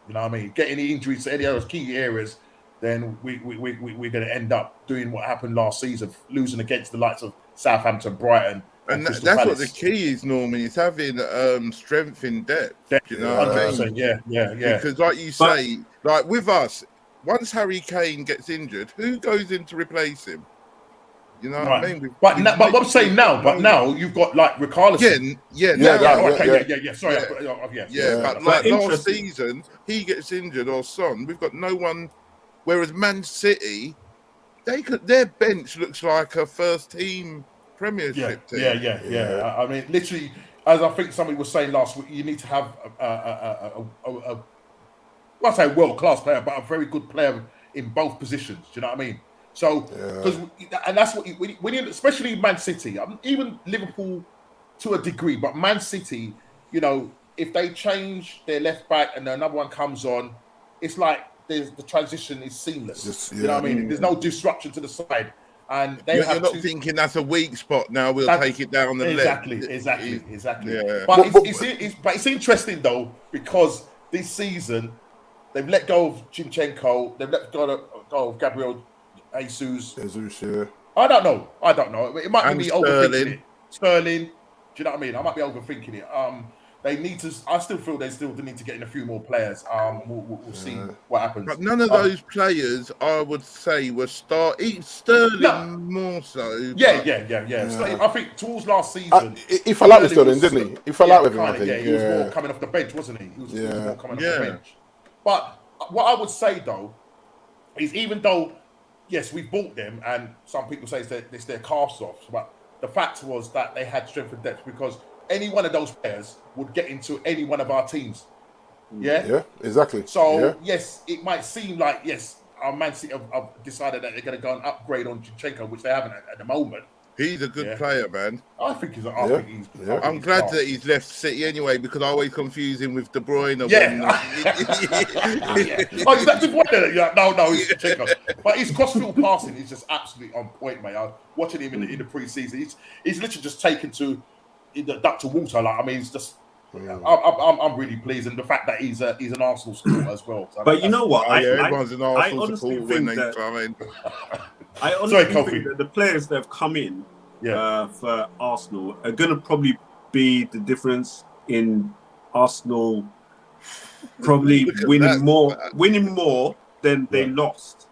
you know what I mean, get any injuries to any of those key areas, then we're going to end up doing what happened last season, losing against the likes of Southampton, Brighton, and that's Palace. What the key is, Norman, is having strength in depth. You know what I mean? Yeah. Because like you say, like with us, once Harry Kane gets injured, who goes in to replace him? You know what I mean? But what I'm saying now, you've got like Richarlison. Sorry. But like last season, he gets injured or Son. We've got no one. Whereas Man City, their bench looks like a first team Premiership team. Yeah. I mean, literally, as I think somebody was saying last week, you need to have I say world class player, but a very good player in both positions. Do you know what I mean? So, and that's what when you, especially Man City, even Liverpool to a degree, but Man City, if they change their left back and another one comes on, it's like the transition is seamless. You know what I mean? There's no disruption to the side, and you're not thinking that's a weak spot. Now we'll take it down the left. Exactly. Yeah. But it's interesting though because this season they've let go of Zinchenko, they've let go of Gabriel. Jesus, yeah. I don't know. It might be me overthinking it. Sterling. Do you know what I mean? I might be overthinking it. They need to. I still feel they still need to get in a few more players. We'll see what happens. But none of those players, I would say, were Sterling more so. Yeah. I think towards last season, he fell out with Sterling, didn't he? He fell out with him. I think. He was more coming off the bench, wasn't he? He was more coming off the bench. But what I would say though is, even though. Yes, we bought them, and some people say it's their cast-offs. But the fact was that they had strength and depth because any one of those players would get into any one of our teams. Yeah? Yeah, exactly. So, yes, it might seem like, our Man City have decided that they're going to go and upgrade on Zinchenko, which they haven't at the moment. He's a good player, man. I think he's. I'm glad that he's left City anyway, because I always confuse him with De Bruyne. Oh, is that De Bruyne? Yeah, no, he's Zinchenko. But his cross-field passing is just absolutely on point, mate. I'm watching him in the pre-season. He's literally just taken to the duck to water. Like, I mean, it's just. I'm really pleased, and the fact that he's an Arsenal supporter as well. So but you know what? Everyone's an Arsenal supporter when they come in. I honestly think that the players that have come in for Arsenal are going to probably be the difference in Arsenal probably winning more than they lost.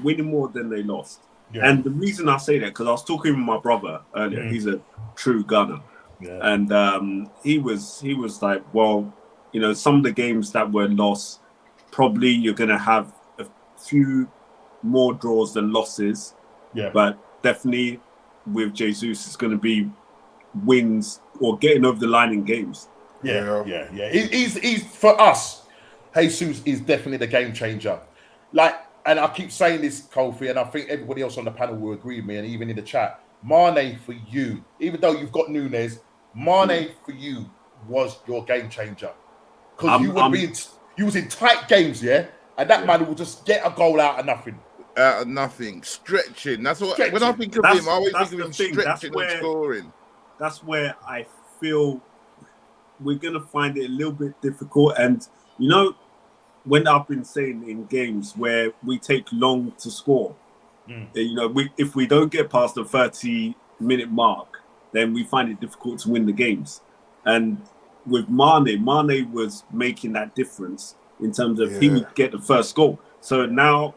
Winning more than they lost. Yeah. And the reason I say that, because I was talking with my brother earlier, he's a true gunner. Yeah. And he was like, well, you know, some of the games that were lost, probably you're going to have a few more draws than losses. Yeah. But definitely with Jesus, it's going to be wins or getting over the line in games. Yeah. He's for us, Jesus is definitely the game changer. Like, and I keep saying this, Kofi, and I think everybody else on the panel will agree with me, and even in the chat, Mane for you, even though you've got Nunes, Mane for you was your game changer, because you was in tight games, and that man will just get a goal out of nothing. Out of nothing, stretching. That's what. When I think of him, I always think of him stretching and scoring. That's where I feel we're gonna find it a little bit difficult. And you know, when I've been saying in games where we take long to score, you know, if we don't get past the 30-minute mark, then we find it difficult to win the games. And with Mane was making that difference in terms of he would get the first goal. So now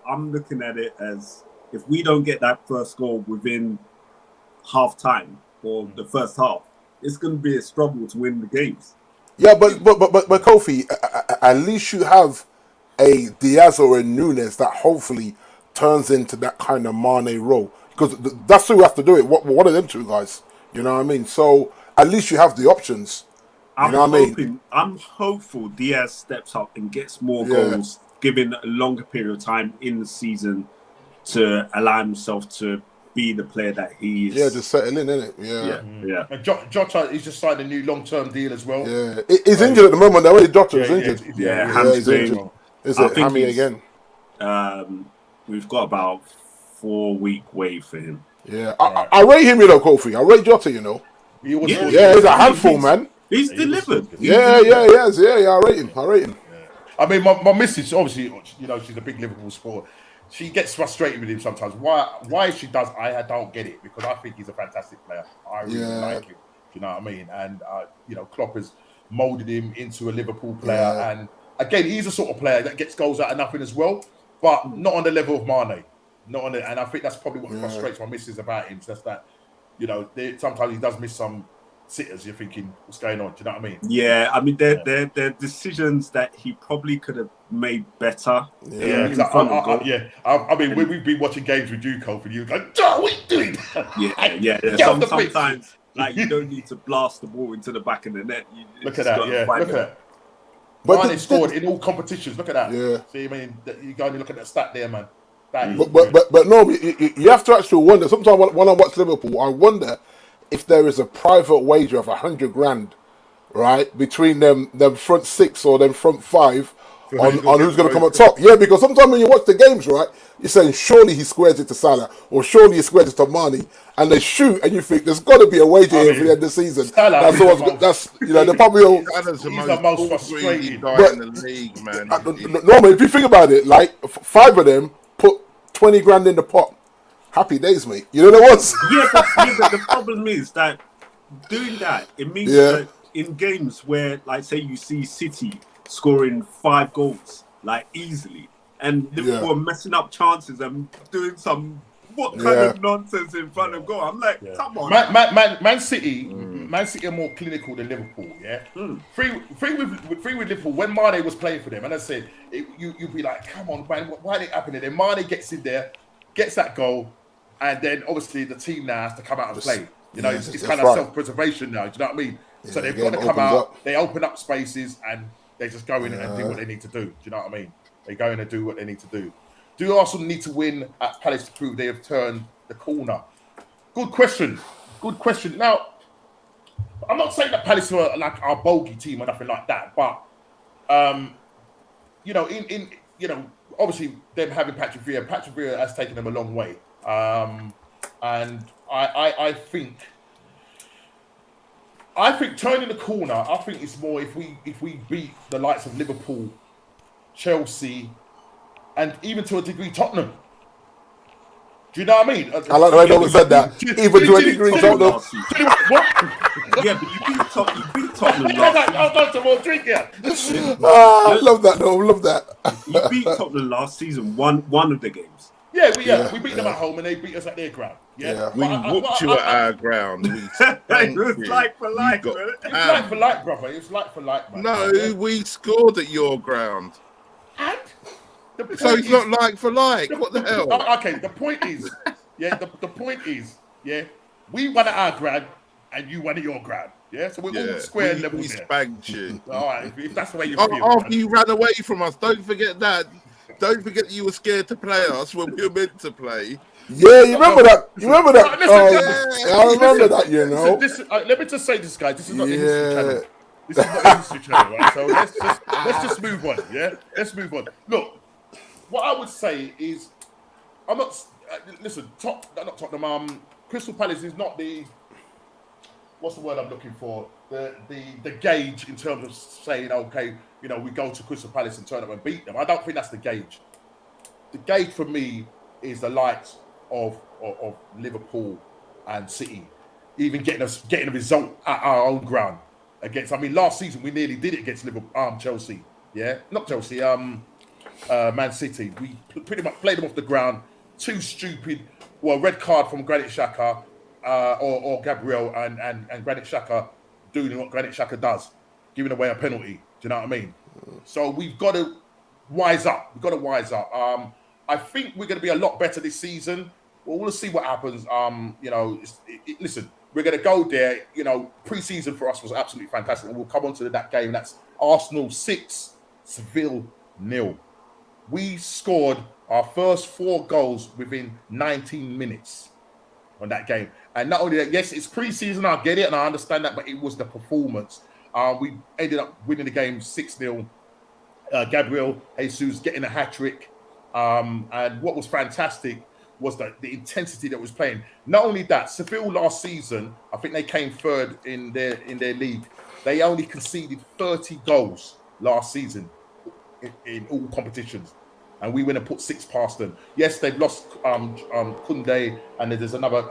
I'm looking at it as, if we don't get that first goal within half time or the first half, it's going to be a struggle to win the games. Yeah, but Kofi, at least you have a Diaz or a Nunes that hopefully turns into that kind of Mane role, because that's who has to do it. One of them two guys, you know what I mean? So at least you have the options. I'm hopeful Diaz steps up and gets more goals, given a longer period of time in the season to allow himself to be the player that he is. Yeah, just settle in, innit? Yeah. And Jota, he's just signed a new long-term deal as well. Yeah, he's injured at the moment. Though, Jota's injured. He's injured. Is it hammy again? We've got about 4-week wait for him. Yeah, I rate him, you know, Kofi. I rate Jota, you know. He's a handful, man. He's delivered. Yeah, I rate him. I mean, my missus, obviously, you know, she's a big Liverpool supporter. She gets frustrated with him sometimes. Why she does, I don't get it, because I think he's a fantastic player. I really like him. You know what I mean? And you know, Klopp has molded him into a Liverpool player. Yeah. And again, he's a sort of player that gets goals out of nothing as well, but not on the level of Mane. Not on it. And I think that's probably what frustrates my missus about him. So that's that, you know, sometimes he does miss some sitters. You're thinking, what's going on? Do you know what I mean? Yeah, I mean, they're decisions that he probably could have made better. I mean, when we've been watching games with you, Kofi, and you go, "What are you doing?" Sometimes, like, you don't need to blast the ball into the back of the net. Look at that, look at that. But Mane scored in all competitions. Look at that. Yeah. See, I mean, you go and look at that stat there, man. But no, you have to actually wonder. Sometimes when I watch Liverpool, I wonder if there is a private wager of 100 grand, right, between them front six or them front five on who's going to come on top. Yeah, because sometimes when you watch the games, right, you're saying surely he squares it to Salah or surely he squares it to Mane, and they shoot, and you think there's got to be a wager here for the end of the season. That's you know, they're probably all. He's the most frustrating guy in the league, man. Normally, if you think about it, like 5 of them put 20 grand in the pot. Happy days, mate. You know what? But the problem is that doing that, it means that in games where, like, say you see City scoring 5 goals, like, easily, and Liverpool are messing up chances and doing some kind of nonsense in front of goal. I'm like, come on. Man City are more clinical than Liverpool, Free with Liverpool, when Mane was playing for them, and I said, you'd be like, come on, man, why did it happen? Then Mane gets in there, gets that goal, and then obviously the team now has to come out and play. You know, it's kind of self-preservation now. Do you know what I mean? So they've got to come out. They open up spaces and they just go in and do what they need to do. Do you know what I mean? They go in and do what they need to do. Do Arsenal need to win at Palace to prove they have turned the corner? Good question. Good question. Now, I'm not saying that Palace are like our bogey team or nothing like that, but you know, obviously them having Patrick Vieira has taken them a long way, and I think turning the corner. I think it's more if we beat the likes of Liverpool, Chelsea, and even to a degree Tottenham. Do you know what I mean? I like the way Nolan said that. Even to a degree Tottenham. What? Yeah, but you beat Tottenham I'll go to more drink here. I love that though. Love that. You beat Tottenham last season, one of the games. We beat them at home and they beat us at their ground. We whooped you at our ground. It was like for like, man. It's like for like, brother. It's like for like, man. No, we scored at your ground. And? So it's not like for like. What the hell? Okay, the point is, the point is, we won at our ground and you won at your ground. Yeah, so we're all square level. We spanked you. All right, if that's the way you feel. After you ran away from us, don't forget that. Don't forget you were scared to play us when we were meant to play. Yeah, you remember that? You remember that? I remember that. You know. Let me just say this, guys. This is not the history channel. This is not the history channel, right? So let's just move on. Yeah, let's move on. Look, what I would say is, I'm not. Listen, not Tottenham. Crystal Palace is not the. What's the word I'm looking for? The gauge in terms of saying, okay, you know, we go to Crystal Palace and turn up and beat them. I don't think that's the gauge. The gauge for me is the likes of Liverpool and City, even getting a result at our own ground against. I mean, last season we nearly did it against Liverpool, Chelsea. Yeah, not Chelsea. Man City. We pretty much played them off the ground. Too stupid. Well, red card from Granit Xhaka. Or Gabriel and Granit Xhaka doing what Granit Xhaka does, giving away a penalty. Do you know what I mean? So we've got to wise up. I think we're going to be a lot better this season. Well, we'll see what happens. You know, listen, we're going to go there. You know, pre-season for us was absolutely fantastic. And we'll come on to that game. That's Arsenal 6, Seville 0. We scored our first 4 goals within 19 minutes on that game. And not only that, yes, it's pre-season, I get it, and I understand that, but it was the performance. We ended up winning the game 6-0. Gabriel Jesus getting a hat-trick. And what was fantastic was the intensity that was playing. Not only that, Seville last season, I think they came third in their league. They only conceded 30 goals last season in all competitions. And we went and put 6 past them. Yes, they've lost Koundé, and there's another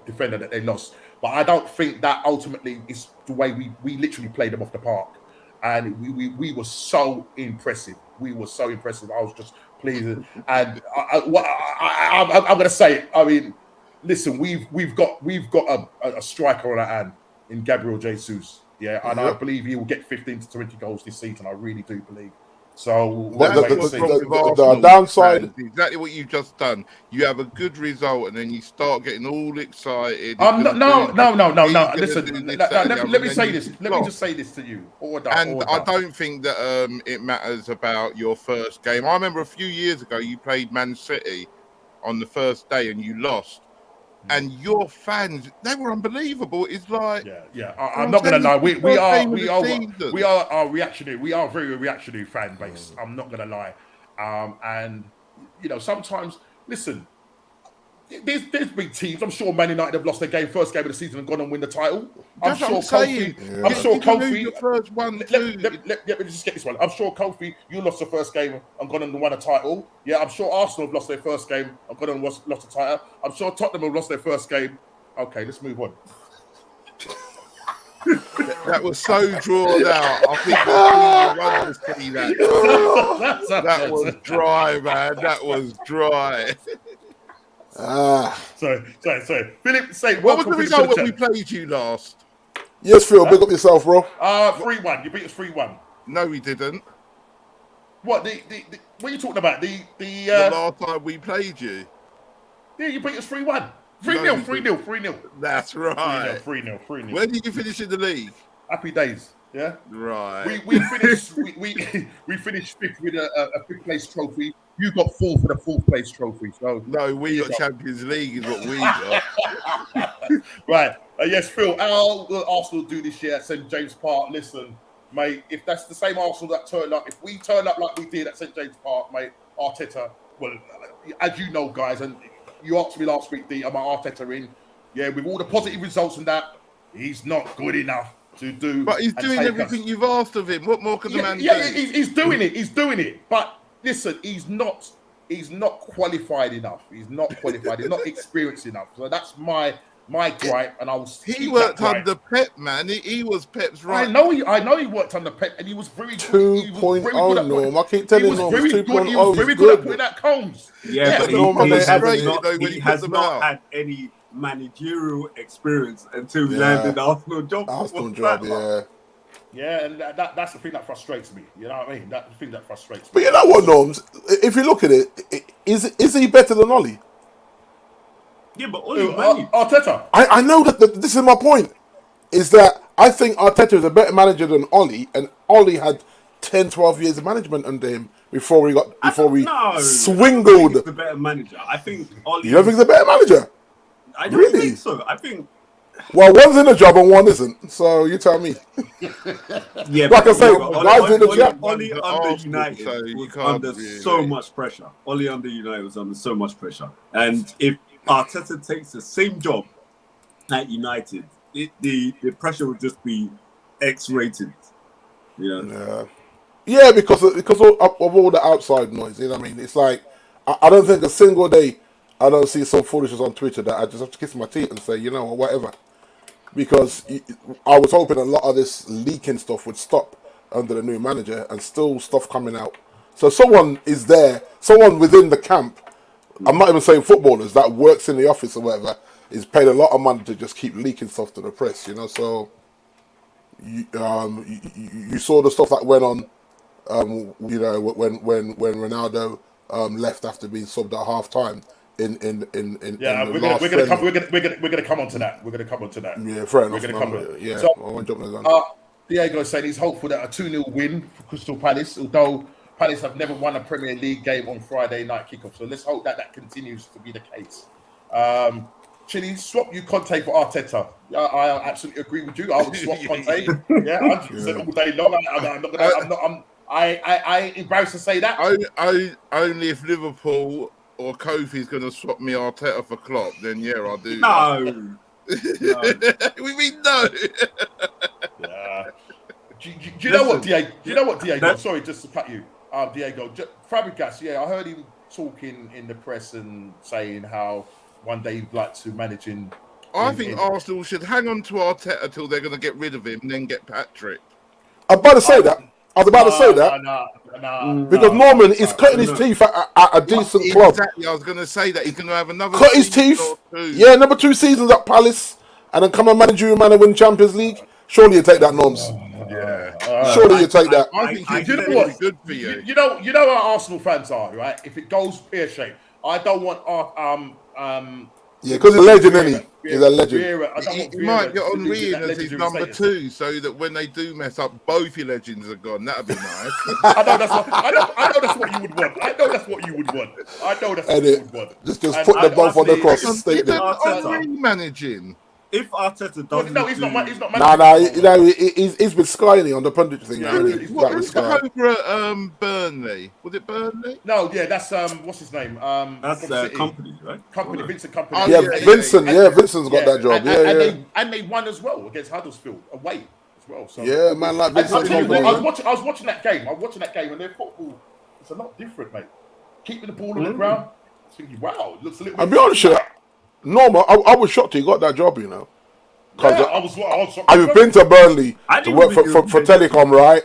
defender that they lost. But I don't think that ultimately is the way we literally played them off the park. And we were so impressive. I was just pleased. And I'm going to say it. I mean, listen, we've got a striker on our hand in Gabriel Jesus. Yeah, and I believe he will get 15 to 20 goals this season. I really do believe. So the downside is exactly what you've just done. You have a good result, and then you start getting all excited. No. Listen, let me say this. Let me just say this to you. Order. I don't think that it matters about your first game. I remember a few years ago you played Man City on the first day and you lost. And your fans, they were unbelievable. It's like, I'm not gonna lie. We are reactionary. We are a very reactionary fan base. I'm not gonna lie. And you know, sometimes, listen, there's big teams. I'm sure Man United have lost their first game of the season and gone and win the title. I'm sure Kofi. Let me just get this one. I'm sure Kofi, you lost the first game and gone and won a title. Yeah, I'm sure Arsenal have lost their first game and gone and lost a title. I'm sure Tottenham have lost their first game. Okay, let's move on. That was so drawn out. I think that to see that. That was dry, man. That was dry. Sorry. Philip, say what was the result when we played you last? Yes, Phil, big up yourself, bro. 3-1. You beat us 3-1. No, we didn't. What what are you talking about? The last time we played you. Yeah, you beat us 3-1. 3-0, 3-0, 3-0. That's right. 3-0, 3-0. Where did you finish in the league? Happy days. Yeah. Right. We finished we finished fifth with a fifth place trophy. You got fourth with a fourth place trophy. So no, we got Champions League is what we got. Right. Yes, Phil. How will Arsenal do this year at St James Park? Listen, mate. If that's the same Arsenal that turned up, if we turn up like we did at St James Park, mate, Arteta. Well, as you know, guys, and you asked me last week, D, am I Arteta in? Yeah, with all the positive results and that, he's not good enough to do. But he's doing everything you've asked of him. What more can the man do? Yeah, he's doing it. He's doing it. But listen, he's not qualified enough. He's not qualified. He's not experienced enough. So that's my gripe, and I was. He worked under Pep, man. He was Pep's right. I know he worked under Pep, and he was very good. 2.0 Norm. I keep telling you, he was very good at putting out combs. Yeah, but he has not had any managerial experience until he landed the Arsenal job. Yeah, and that's the thing that frustrates me. You know what I mean? That's the thing that frustrates me. But you know what, Norms? If you look at it, is he better than Ollie? Yeah, but Ollie Arteta. I know that this is my point. Is that I think Arteta is a better manager than Ollie, and Ollie had 10, 12 years of management under him before we swingled. He's the better manager. I think Ollie. You don't think he's a better manager? I don't think so. I think. Well, one's in the job and one isn't. So you tell me. Yeah, like I say, guys in the job. Ollie under United was under so much pressure. Ollie under United was under so much pressure, and if Arteta takes the same job at United, the pressure would just be X-rated. Yeah, because of all the outside noise. You know what I mean? It's like I don't think a single day I don't see some foolishness on Twitter that I just have to kiss my teeth and say, you know, whatever. Because I was hoping a lot of this leaking stuff would stop under the new manager, and still stuff coming out. So someone is there, someone within the camp. I'm not even saying footballers that works in the office or whatever is paid a lot of money to just keep leaking stuff to the press. You know, so you saw the stuff that went on. You know, when Ronaldo left after being subbed at half time. We're gonna come on to that. Yeah, fair enough. We're gonna come on. Yeah, so, Diego saying he's hopeful that a 2-0 win for Crystal Palace, although Palace have never won a Premier League game on Friday night kickoff. So let's hope that continues to be the case. Chile, swap you Conte for Arteta. I absolutely agree with you. I would swap Conte. Yeah, 100% all day long. I embarrassed to say that. Only if Liverpool or Kofi's going to swap me Arteta for Klopp, then yeah, I'll do that. No. We mean no. Yeah. Do you know what, Diego? Sorry, just to cut you. Diego, Fabregas, I heard him talking in the press and saying how one day he'd like to manage I think Arsenal should hang on to Arteta till they're going to get rid of him and then get Patrick. I'm about to say that. I was about to say that because Norman is cutting his teeth at a decent club. Exactly, I was going to say that he's going to have another. Cut his teeth. Yeah, number 2 seasons at Palace, and then come and manage you and win Champions League. Surely you take that, Norms. Surely you take that. I think he's really good for you. You know how Arsenal fans are, right? If it goes pear-shaped, I don't want yeah, because he's a legend, isn't he? He's a legend. He might get on Henry as his number 2, so that when they do mess up, both your legends are gone. That'd be nice. I know that's what you would want. I know that's what you would want. Just put them both on the cross. State them. Henry managing. If Arteta doesn't, no, he's not managing. He's with Sky on the pundit thing. He's over at Burnley. Was it Burnley? No, that's what's his name? That's Company, right? Vincent Company. Vincent's got that job. And they won as well against Huddersfield away as well. So yeah, man, like Vincent Company. I was watching that game. And their football is a lot different, mate. Keeping the ball on the ground. I was thinking, wow, it looks a little bit. I'll be honest with you. No, I was shocked he got that job, you know. I've been to Burnley to work for Telecom, right?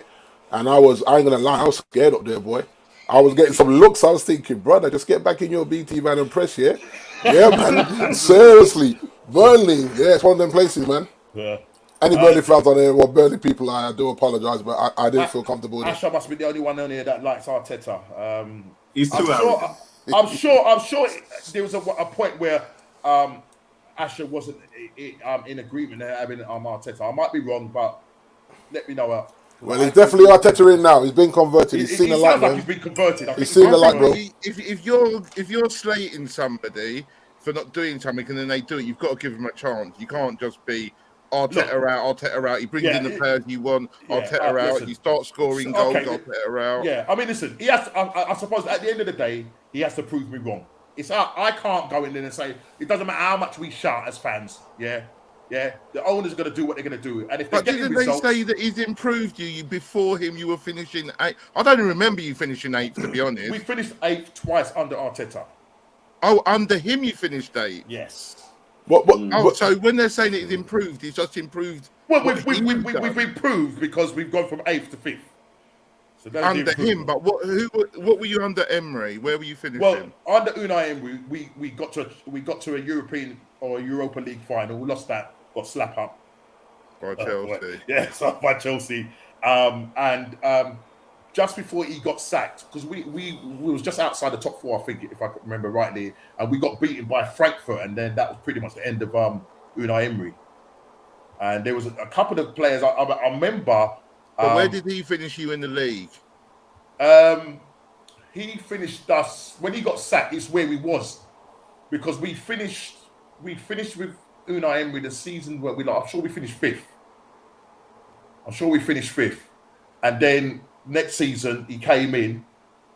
And I ain't gonna lie, I was scared up there, boy. I was getting some looks. I was thinking, brother, just get back in your BT van and press, yeah? Yeah, man. Seriously. Burnley, yeah, it's one of them places, man. Yeah. Any Burnley fans on there, well, Burnley people, I do apologise, but I didn't feel comfortable with it. Asha must be the only one on here that likes Arteta. He's too I'm sure there was a point where Asher wasn't in agreement with having Arteta. I might be wrong, but let me know. Well, he's definitely Arteta in now. He's been converted. He's seen the light. Sounds like he's been converted. He's seen the light, bro. If you're slating somebody for not doing something and then they do it, you've got to give them a chance. You can't just be Arteta out. He brings in the players you want. Arteta out. You start scoring goals. Arteta out. Yeah, I mean, listen. He has. I suppose at the end of the day, he has to prove me wrong. I can't go in there and say it doesn't matter how much we shout as fans. Yeah. The owners are going to do what they're going to do, and if they get didn't results, they say that he's improved you before him? You were finishing 8th. I don't even remember you finishing 8th, to be honest. We finished 8th twice under Arteta. Oh, under him you finished 8th. Yes. So when they're saying he's improved, he's just improved. Well, we've improved because we've gone from 8th to 5th. So under him, but what were you under Emery? Where were you finishing? Well, under Unai Emery, we got to a European or a Europa League final. We lost that, got slapped up by Chelsea. By Chelsea. Just before he got sacked, because we was just outside the top 4, I think, if I remember rightly, and we got beaten by Frankfurt, and then that was pretty much the end of Unai Emery. And there was a couple of players I remember. But where did he finish you in the league? He finished us when he got sacked. It's where we was, because we finished with Unai Emery the season where I'm sure we finished 5th. And then next season he came in,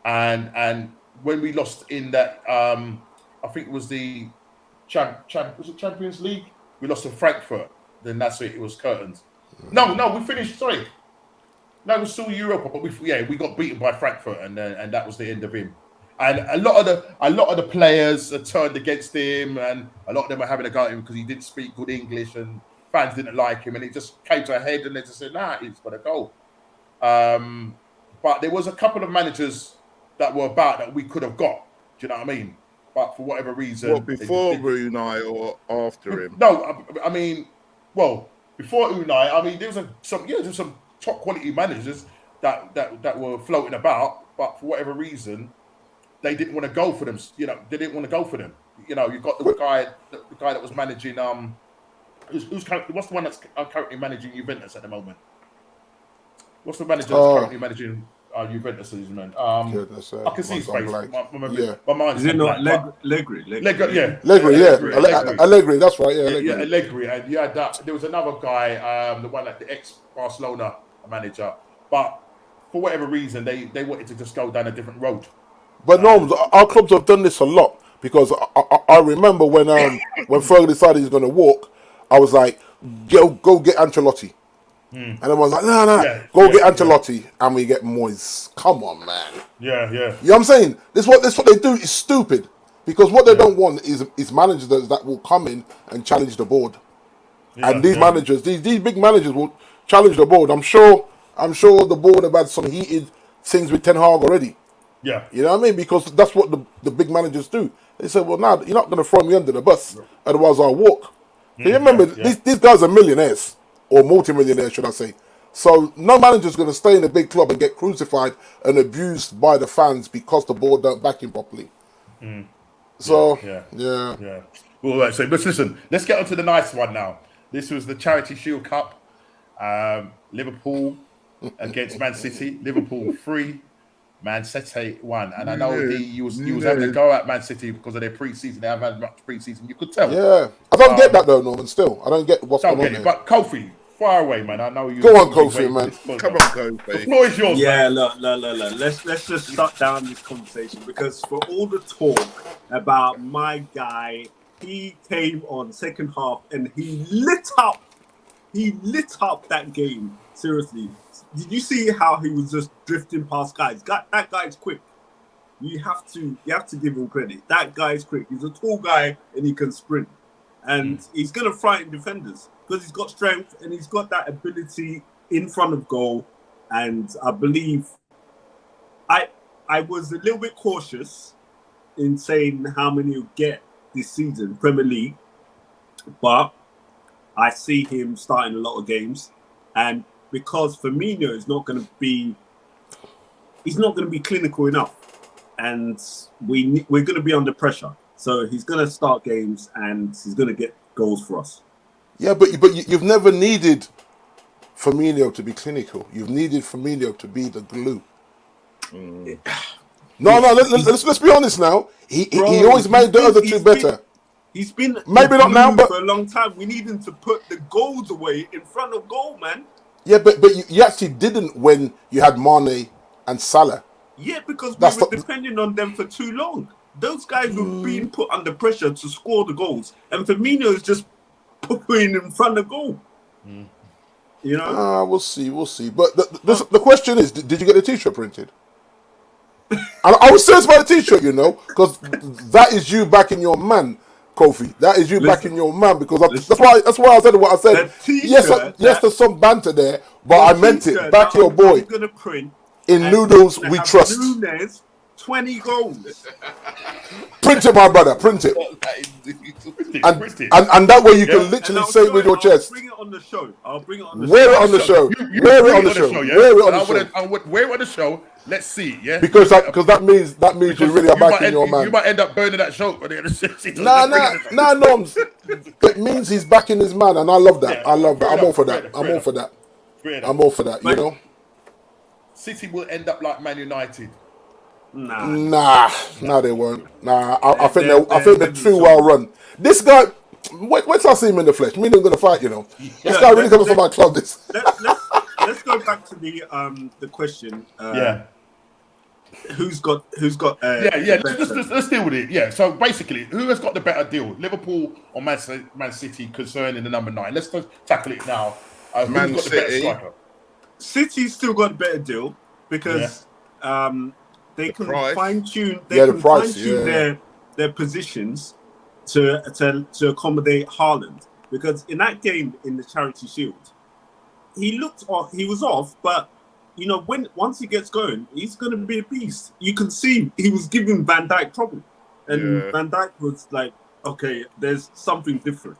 and when we lost in that, I think it was the was it Champions League? We lost to Frankfurt. Then that's it. It was curtains. No, we finished. Sorry. No, it was still Europa, but we got beaten by Frankfurt, and that was the end of him. And a lot of the players turned against him, and a lot of them were having a go at him because he didn't speak good English, and fans didn't like him, and it just came to a head, and they just said, "Nah, he's got to go." But there was a couple of managers that were about that we could have got. Do you know what I mean? But for whatever reason, what, before Unai or after him? No, I mean, well, before Unai, I mean, there was some top quality managers that were floating about, but for whatever reason, they didn't want to go for them. You know, they didn't want to go for them. You know, you got the guy that was managing. What's the one that's currently managing Juventus at the moment? What's the manager that's currently managing Juventus, man? I can see his face. My mind's is it not Allegri? Allegri, that's right. Allegri. And you had that. There was another guy, the one the ex-Barcelona manager, but for whatever reason, they wanted to just go down a different road. But no, our clubs have done this a lot, because I remember when Fergie decided he's going to walk, I was like, go get Ancelotti. And I was like, no, go get Ancelotti, and we get Moyes. Come on, man. Yeah. You know what I'm saying? This what they do is stupid, because what they don't want is managers that will come in and challenge the board. And these managers, these big managers will challenge the board. I'm sure the board have had some heated things with Ten Hag already. Yeah. You know what I mean? Because that's what the big managers do. They say, well, now you're not going to throw me under the bus, otherwise I'll walk. So you remember, these guys are millionaires, or multi-millionaires, should I say. So no manager's going to stay in a big club and get crucified and abused by the fans because the board don't back him properly. So, yeah. Well, so but listen, let's get on to the nice one now. This was the Charity Shield Cup. Liverpool against Man City. Liverpool 3, Man City 1. And I know you was having a go at Man City because of their pre-season. They haven't had much pre-season. You could tell. Yeah. I don't get that though, Norman, still. I don't get what's going on there. But Kofi, far away, man. I know you. Go on, Kofi, man. Come on, Kofi. The floor is yours. Yeah, look. Let's just shut down this conversation, because for all the talk about my guy, he came on second half and he lit up that game. Seriously. Did you see how he was just drifting past guys? That guy's quick. You have to give him credit. That guy's quick. He's a tall guy and he can sprint. And he's going to frighten defenders because he's got strength and he's got that ability in front of goal. And I believe I was a little bit cautious in saying how many he'll get this season, Premier League. But I see him starting a lot of games. And because Firmino is not going to be clinical enough, and we're going to be under pressure. So he's going to start games and he's going to get goals for us. Yeah, but you've never needed Firmino to be clinical. You've needed Firmino to be the glue. No, let's be honest now. He always made the other two better. He's been maybe not now, but for a long time. We need him to put the goals away in front of goal, man. Yeah, but you actually didn't when you had Mane and Salah. Yeah, because we were depending on them for too long. Those guys were being put under pressure to score the goals, and Firmino is just putting in front of goal. You know? We'll see. But the question is, did you get the T-shirt printed? And I was serious about the T-shirt, you know, because that is you backing your man, Kofi. That is you backing your man, because that's why I said what I said. Yes, there's some banter there, but I meant it. Back your boy. I'm gonna print in noodles we trust. Nunes, 20 goals. Print it, my brother. Print it. And that way you can literally say it with your chest. Bring it on the show. I'll bring it on the show. Wear it on the show. Wear it on the show. Wear it on the show. I would wear it on the show. Let's see, yeah. Because that means you really are backing your man. You might end up burning that show. Nah, Noms. It means he's backing his man, and I love that. I love that. I'm all for that. I'm all for that. You know. City will end up like Man United. Nah, they won't. Nah, I think they're too well run. This guy, wait till I see him in the flesh. Me and him gonna fight, you know. This guy really comes from my club. Let's go back to the question. Who's got? Let's deal with it. Yeah. So basically, who has got the better deal? Liverpool or Man City concerning the number 9? Let's tackle it now. Man got City. The better striker? City's still got a better deal because they can fine tune. Their positions to accommodate Haaland, because in that game in the Charity Shield, he was off, but you know, once he gets going, he's going to be a beast. You can see he was giving Van Dijk trouble, and Van Dijk was like, okay, there's something different.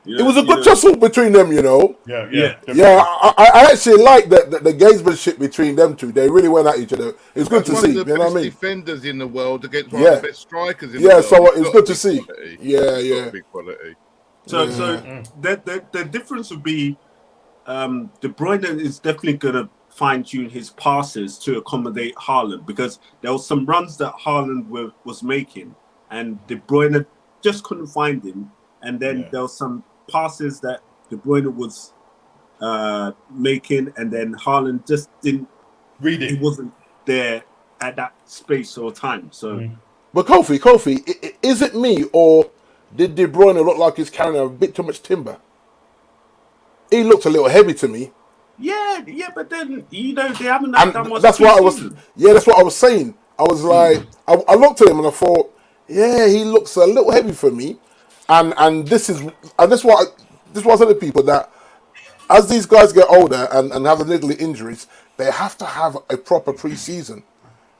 You know, it was a good tussle between them, you know. Yeah. I actually like the gamesmanship between them two. They really went at each other. It was good to see. You know what I mean? Defenders in the world against one of the best strikers in the world. So it's good to see. Quality. Yeah. Big quality. So the difference would be, De Bruyne is definitely going to fine tune his passes to accommodate Haaland, because there was some runs that Haaland was making, and De Bruyne just couldn't find him, and then there was some passes that De Bruyne was making, and then Haaland just didn't read it. He wasn't there at that space or time. So, but Kofi, is it me, or did De Bruyne look like he's carrying a bit too much timber? He looked a little heavy to me. Yeah, but then you know they haven't done much. That's what I was. Yeah, that's what I was saying. I was like, I looked at him and I thought, he looks a little heavy for me. And this is what I said to people, that as these guys get older and have the niggly injuries, they have to have a proper pre-season.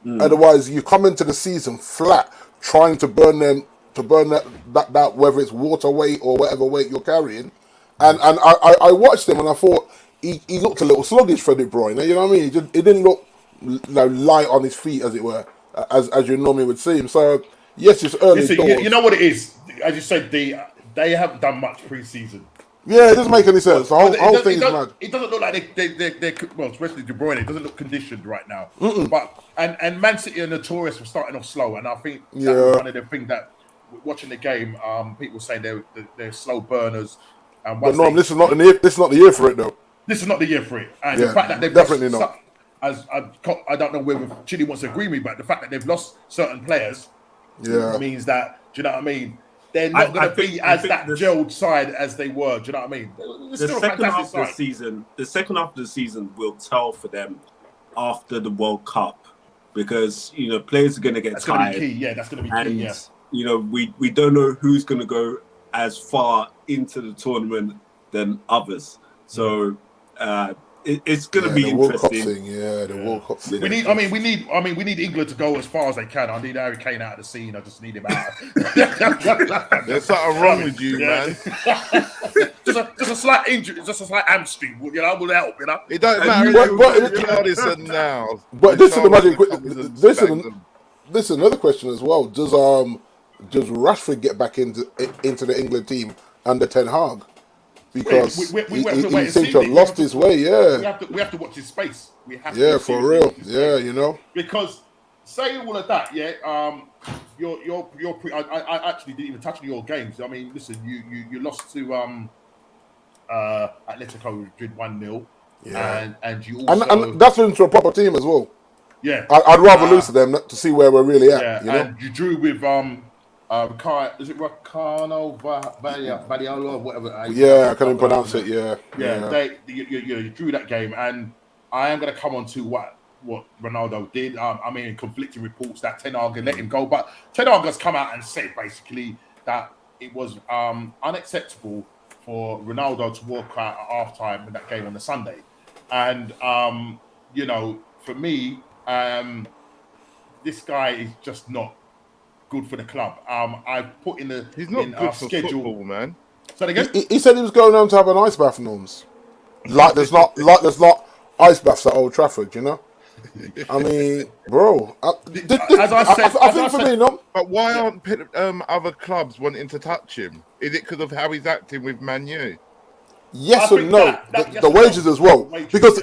Otherwise, you come into the season flat, trying to burn that whether it's water weight or whatever weight you're carrying. And I watched him and I thought he looked a little sluggish for De Bruyne. You know what I mean? He didn't look light on his feet, as it were, as you normally would see him. So yes, it's early doors. You know what it is? As you said, they haven't done much pre-season. Yeah, it doesn't make any sense. The whole thing is mad. It doesn't look like they're well, especially De Bruyne. It doesn't look conditioned right now. But and Man City are notorious for starting off slow, and I think that's one of the things that watching the game, people saying they're slow burners. But no, this is not the year for it, though. This is not the year for it, and the fact that they've definitely not. I don't know whether Chile wants to agree with me, but the fact that they've lost certain players, means that, do you know what I mean? They're not going to be as that gelled side as they were. Do you know what I mean? The second half of the season will tell for them after the World Cup, because you know players are going to get tired. Gonna be key. That's going to be key. You know, we don't know who's going to go as far into the tournament than others. So it's going to be interesting. The World Cup thing. We need England to go as far as they can. I need Harry Kane out of the scene. I just need him out. There's something wrong with you, man. just a slight injury, just a slight hamstring. Will help. You know, it don't matter. But this is the magic. This is another question as well. Does Rashford get back into the England team under Ten Hag. Because we he seemed to have lost his way, yeah. We have to watch his space. We have to for real. Yeah, you know. Because saying all of that, I actually didn't even touch on your games. I mean, listen, you lost to Atletico Madrid 1-0. Yeah. And you also and that's into a proper team as well. Yeah. I'd rather lose to them to see where we're really at. Yeah, you know? And you drew with is it Ricano Vadiolo, whatever? I couldn't pronounce it. Yeah. You drew that game, and I am going to come on to what Ronaldo did. I mean, conflicting reports that Ten Hag let him go, but Ten Hag has come out and said basically that it was unacceptable for Ronaldo to walk out at halftime in that game on the Sunday, and for me, this guy is just not good for the club. I've put he's not good for schedule, football, man. So again, he said he was going home to have an ice bath, Norms. Like there's not ice baths at Old Trafford, you know. I mean, bro. I think for me, no. But why aren't other clubs wanting to touch him? Is it because of how he's acting with Man U? Yes or no? The wages as well, because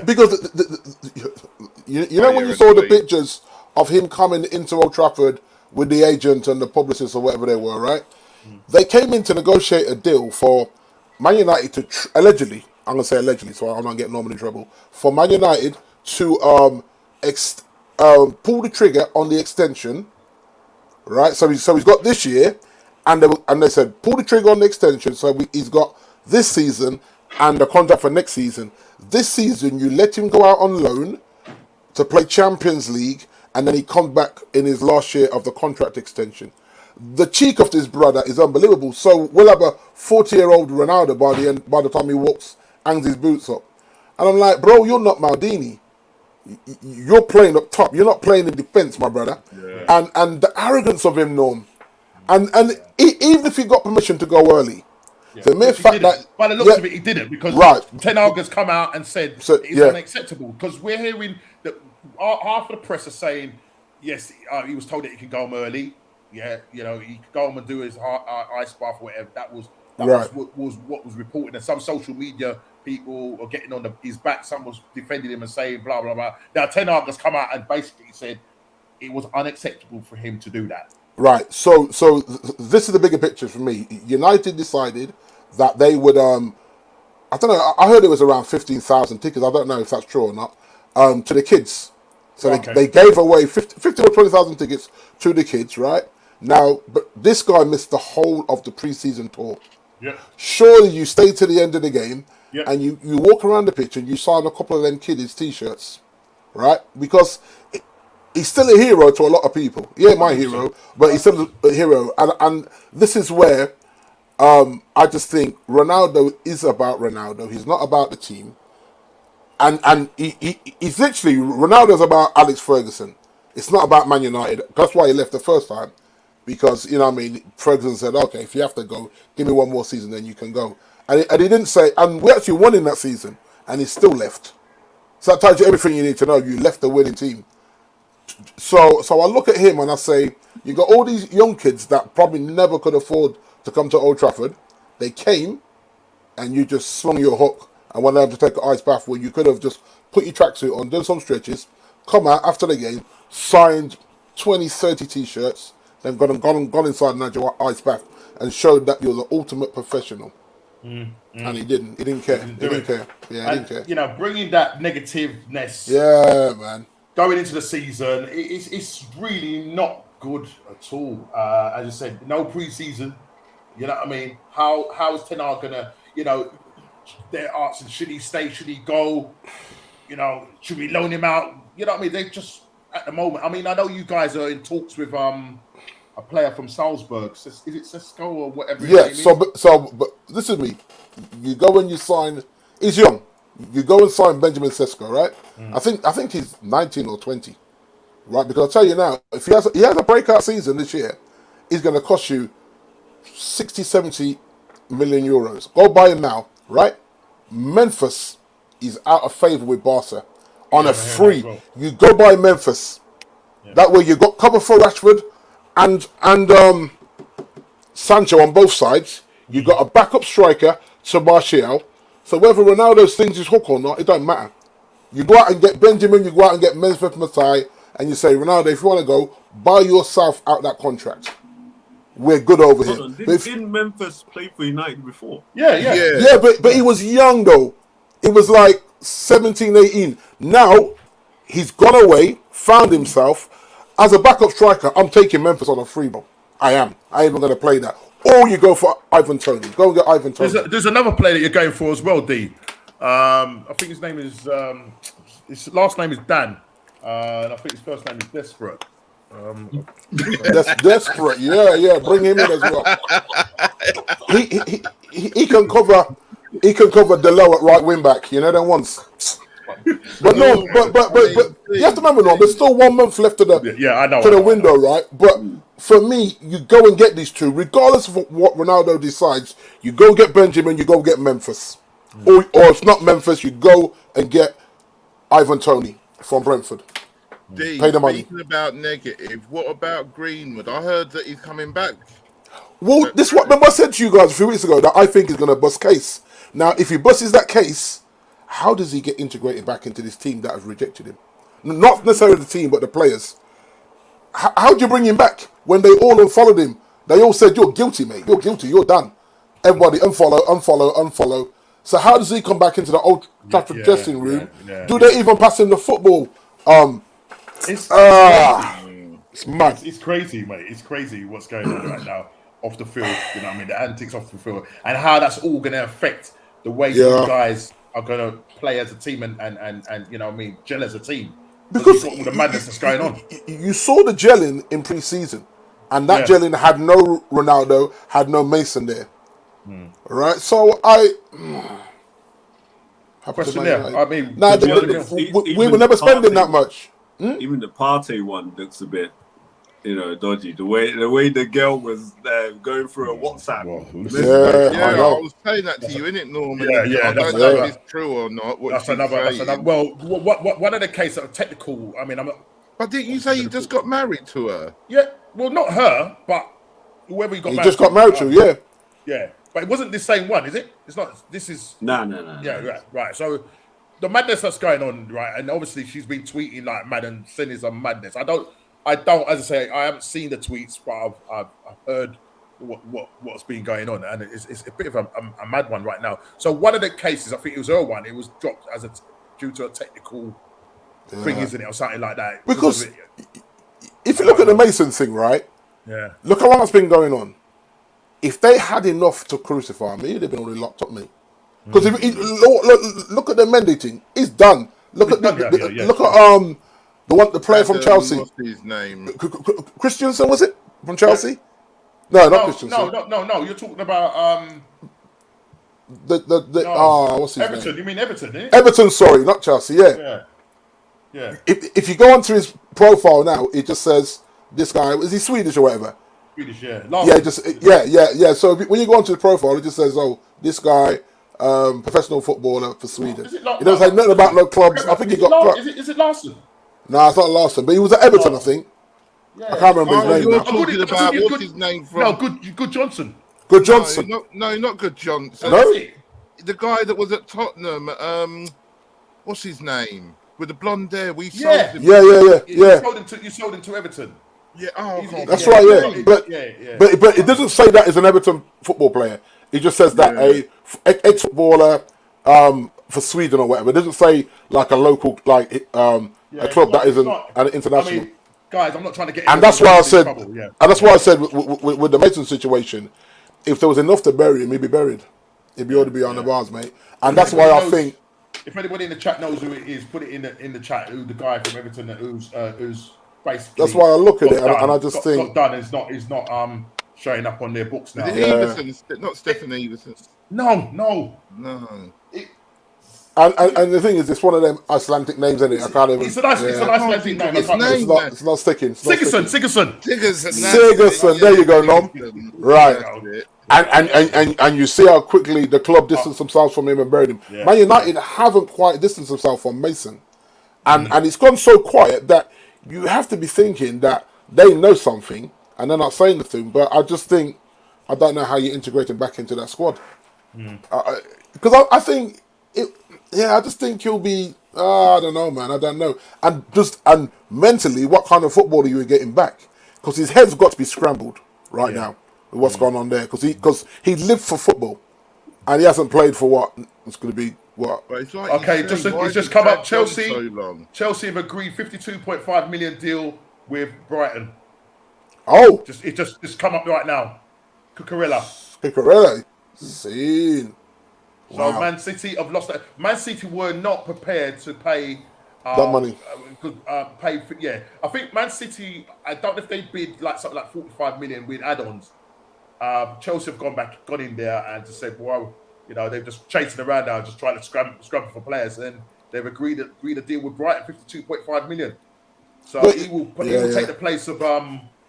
you know when you saw the pictures of him coming into Old Trafford with the agent and the publicist or whatever they were, right? They came in to negotiate a deal for Man United to allegedly, I'm gonna say allegedly, so I'm not getting Norman in trouble, for Man United to pull the trigger on the extension, right? So he's got this year, and they said pull the trigger on the extension. So he's got this season and the contract for next season. This season, you let him go out on loan to play Champions League, and then he comes back in his last year of the contract extension. The cheek of this brother is unbelievable. So we'll have a 40-year-old Ronaldo by the time he hangs his boots up. And I'm like, bro, you're not Maldini. You're playing up top. You're not playing in defence, my brother. Yeah. And the arrogance of him, Norm. And even if he got permission to go early, the mere fact that... By the looks of it, he didn't, because Ten Hag has come out and said it's unacceptable. Because we're hearing that half of the press are saying, yes, he was told that he could go home early. Yeah, he could go home and do his ice bath or whatever. That was what was reported. And some social media people are getting on his back. Some was defending him and saying blah, blah, blah. Now, Ten Hag has come out and basically said it was unacceptable for him to do that. Right. So this is the bigger picture for me. United decided that they would, I don't know, I heard it was around 15,000 tickets. I don't know if that's true or not, to the kids. So they gave away 15 or 20,000 tickets to the kids, right? Now, but this guy missed the whole of the pre-season tour. Yeah. Surely you stay to the end of the game and you walk around the pitch and you sign a couple of them kids' T-shirts, right? Because he's still a hero to a lot of people. He ain't my hero, but he's still a hero. And this is where I just think Ronaldo is about Ronaldo. He's not about the team. And he's literally, Ronaldo's about Alex Ferguson. It's not about Man United. That's why he left the first time. Because, Ferguson said, okay, if you have to go, give me one more season, then you can go. And he didn't say, and we actually won in that season, and he still left. So that tells you everything you need to know. You left the winning team. So I look at him and I say, you got all these young kids that probably never could afford to come to Old Trafford. They came, and you just swung your hook and went down to take an ice bath where you could have just put your tracksuit on, done some stretches, come out after the game, signed 20, 30 T-shirts, then gone inside and had your ice bath and showed that you're the ultimate professional. And he didn't. He didn't care. He didn't care. Yeah, he didn't care. Bringing that negativeness. Yeah, man. Going into the season, it's really not good at all. As I said, no pre-season. You know what I mean? How is Ten Hag gonna? They're asking, should he stay? Should he go? Should we loan him out? You know what I mean? They just at the moment. I mean, I know you guys are in talks with a player from Salzburg. Is it Sesko or whatever? Yeah. But this is me. You go and you sign. He's young. You go and sign Benjamin Sesko, right? I think he's 19 or 20, right? Because I'll tell you now, if he has a breakout season this year, he's going to cost you 60, 70 million euros. Go buy him now, right? Memphis is out of favour with Barca on a free. You go buy Memphis. Yeah. That way you got cover for Rashford and Sancho on both sides. You got a backup striker, Sebastião. So whether Ronaldo slings his hook or not, it don't matter. You go out and get Benjamin, you go out and get Memphis Masai, and you say, Ronaldo, if you want to go, buy yourself out that contract. We're good over here. Didn't Memphis play for United before? Yeah, but he was young though. It was like 17, 18. Now, he's gone away, found himself. As a backup striker, I'm taking Memphis on a free ball. I am. I ain't even going to play that. Or you go for Ivan Toney. Go and get Ivan Toney. There's another player that you're going for as well, D. I think his name is, his last name is Dan. And I think his first name is Desperate. That's Desperate. Yeah. Bring him in as well. He can cover the low at right wing back. You know them ones. But no, but you have to remember, no, there's still 1 month left to the window, right? But for me, you go and get these two, regardless of what Ronaldo decides. You go get Benjamin, you go get Memphis, or it's not Memphis. You go and get Ivan Toney from Brentford. Pay the money. Speaking about negative, what about Greenwood? I heard that he's coming back. Well, this what remember I said to you guys a few weeks ago that I think is going to bust case. Now, if he busts that case, how does he get integrated back into this team that has rejected him? Not necessarily the team, but the players. How do you bring him back when they all unfollowed him? They all said, "You're guilty, mate. You're guilty. You're done." Everybody unfollow. So how does he come back into the Old Trafford dressing room? Do they even pass him the football? It's mad. It's crazy, mate. It's crazy what's going on right now off the field. You know what I mean? The antics off the field and how that's all going to affect the way you guys are going to play as a team and you know what I mean, gel as a team. Because all the madness that's going on. You saw the gelling in pre-season, and that gelling had no Ronaldo, had no Mason there. All right, so question there. I mean, we were never spending that much. Even the Partey one looks a bit, dodgy. The way the girl was going through a WhatsApp. I was saying that to you, innit, Norman? I don't know if it's true or not. That's another. Well, one of the cases of technical. I mean, But didn't you say you just got married to her? Yeah. Well, not her, but whoever you got. He just got married to. Yeah. Yeah, but it wasn't the same one, is it? It's not. This is. No. Yeah. Right. So. The madness that's going on, right, and obviously she's been tweeting like mad and saying it's a madness. I don't, as I say, I haven't seen the tweets, but I've heard what's been going on, and it's a bit of a mad one right now. So one of the cases, I think it was her one, it was dropped due to a technical thing, isn't it, or something like that? Because if you look at the Mason thing, right? Yeah. Look how long it's been going on. If they had enough to crucify me, they'd been already locked up, mate. Because look at the Mendy thing, it's done. Look at the player from Chelsea. What's his name? Christensen, was it from Chelsea? No, not Christensen. No. You're talking about what's his Everton. name? You mean Everton? Eh? Everton, sorry, not Chelsea. Yeah. If you go onto his profile now, it just says this guy. Is he Swedish or whatever? Swedish, yeah. Yeah. So when you go onto the profile, it just says, "Oh, this guy." Professional footballer for Sweden. He doesn't say nothing about no clubs. I think he got. Is it Larson? No, it's not Larson, but he was at Everton, I think. I can't remember his name. You're talking about what's his name from? No, Good Johnson. Good Johnson. No, not Good Johnson. No, the guy that was at Tottenham. What's his name? With the blonde hair. We sold him. Yeah. You sold him to Everton. Yeah. That's right. Yeah, but it doesn't say that as an Everton football player. It just says that a ex-footballer for Sweden or whatever. It doesn't say like a local, like a club that isn't an international. I mean, guys, I'm not trying to get. And that's why I said. And that's why I said with the Mason situation, if there was enough to bury him, he'd be buried. He'd be ought to be on the bars, mate. And that's why I think. If anybody in the chat knows who it is, put it in the chat. Who the guy from Everton who's basically. That's why I look at it and I just think. Got done. Is not showing up on their books now. Is it Everson? Not Stephen Everson. No. And the thing is, it's one of them Icelandic names, isn't it? I can't even. It's an Icelandic name. It's not sticking. Sigurdsson. There you go, Nom. Right. And you see how quickly the club distanced themselves from him and buried him. Yeah. Man United haven't quite distanced themselves from Mason, and it's gone so quiet that you have to be thinking that they know something and they're not saying the thing. But I just think I don't know how you integrate him back into that squad. Because I think, I just think he'll be. I don't know, man. I don't know. And mentally, what kind of football are you getting back? Because his head's got to be scrambled right now with what's going on there. Because he lived for football, and he hasn't played for what it's going to be. What? Like okay, it's just come up. Chelsea have agreed 52.5 million deal with Brighton. Oh, It's just come up right now. Cucurella. Seen. So Man City have lost that. Man City were not prepared to pay that money. Pay for, I think Man City. I don't know if they bid like something like 45 million with add-ons. Chelsea have gone in there and just said, well, they're just chasing around now, just trying to scramble for players, and they've agreed a deal with Brighton, 52.5 million. So he will take the place of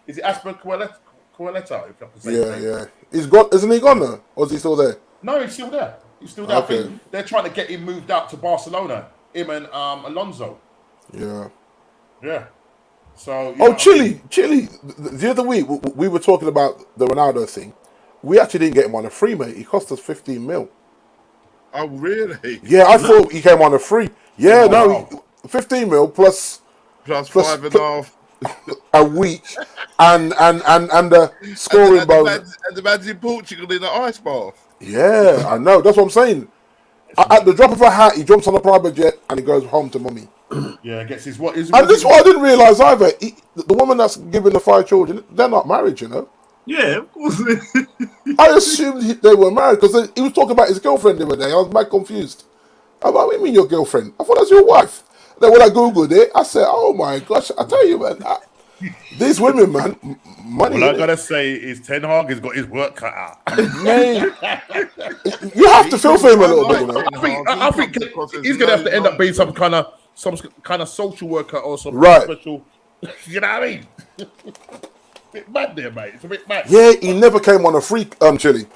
is it Asper Coeletta? If I can say He's gone, isn't he gone now? Or is he still there? No, he's still there. Okay. I think they're trying to get him moved out to Barcelona. Him and Alonso. Yeah. So. Chile. The other week we were talking about the Ronaldo thing. We actually didn't get him on a free, mate. He cost us 15 mil. Oh, really? Yeah, I thought he came on a free. Yeah, 15 mil plus 5.5 a week, and the scoring bonus. And the man's in Portugal in the ice bath. Yeah, I know. That's what I'm saying. At the drop of a hat, he jumps on a private jet and he goes home to mummy. Yeah, gets his And this is what I didn't realise either. The woman that's giving the 5 children, they're not married, Yeah, of course. I assumed they were married because he was talking about his girlfriend the other day. I was mad confused. I'm like, what do you mean your girlfriend? I thought that's your wife. Then when I Googled it, I said, oh my gosh, I tell you, man, these women, man, money. All I gotta say is Ten Hag has got his work cut out. Man, you have to feel for him a little bit, I think he's gonna have to end up being some kind of social worker or some special. You know what I mean? Bit mad there, mate. It's a bit mad. Yeah, he never came on a free Chile.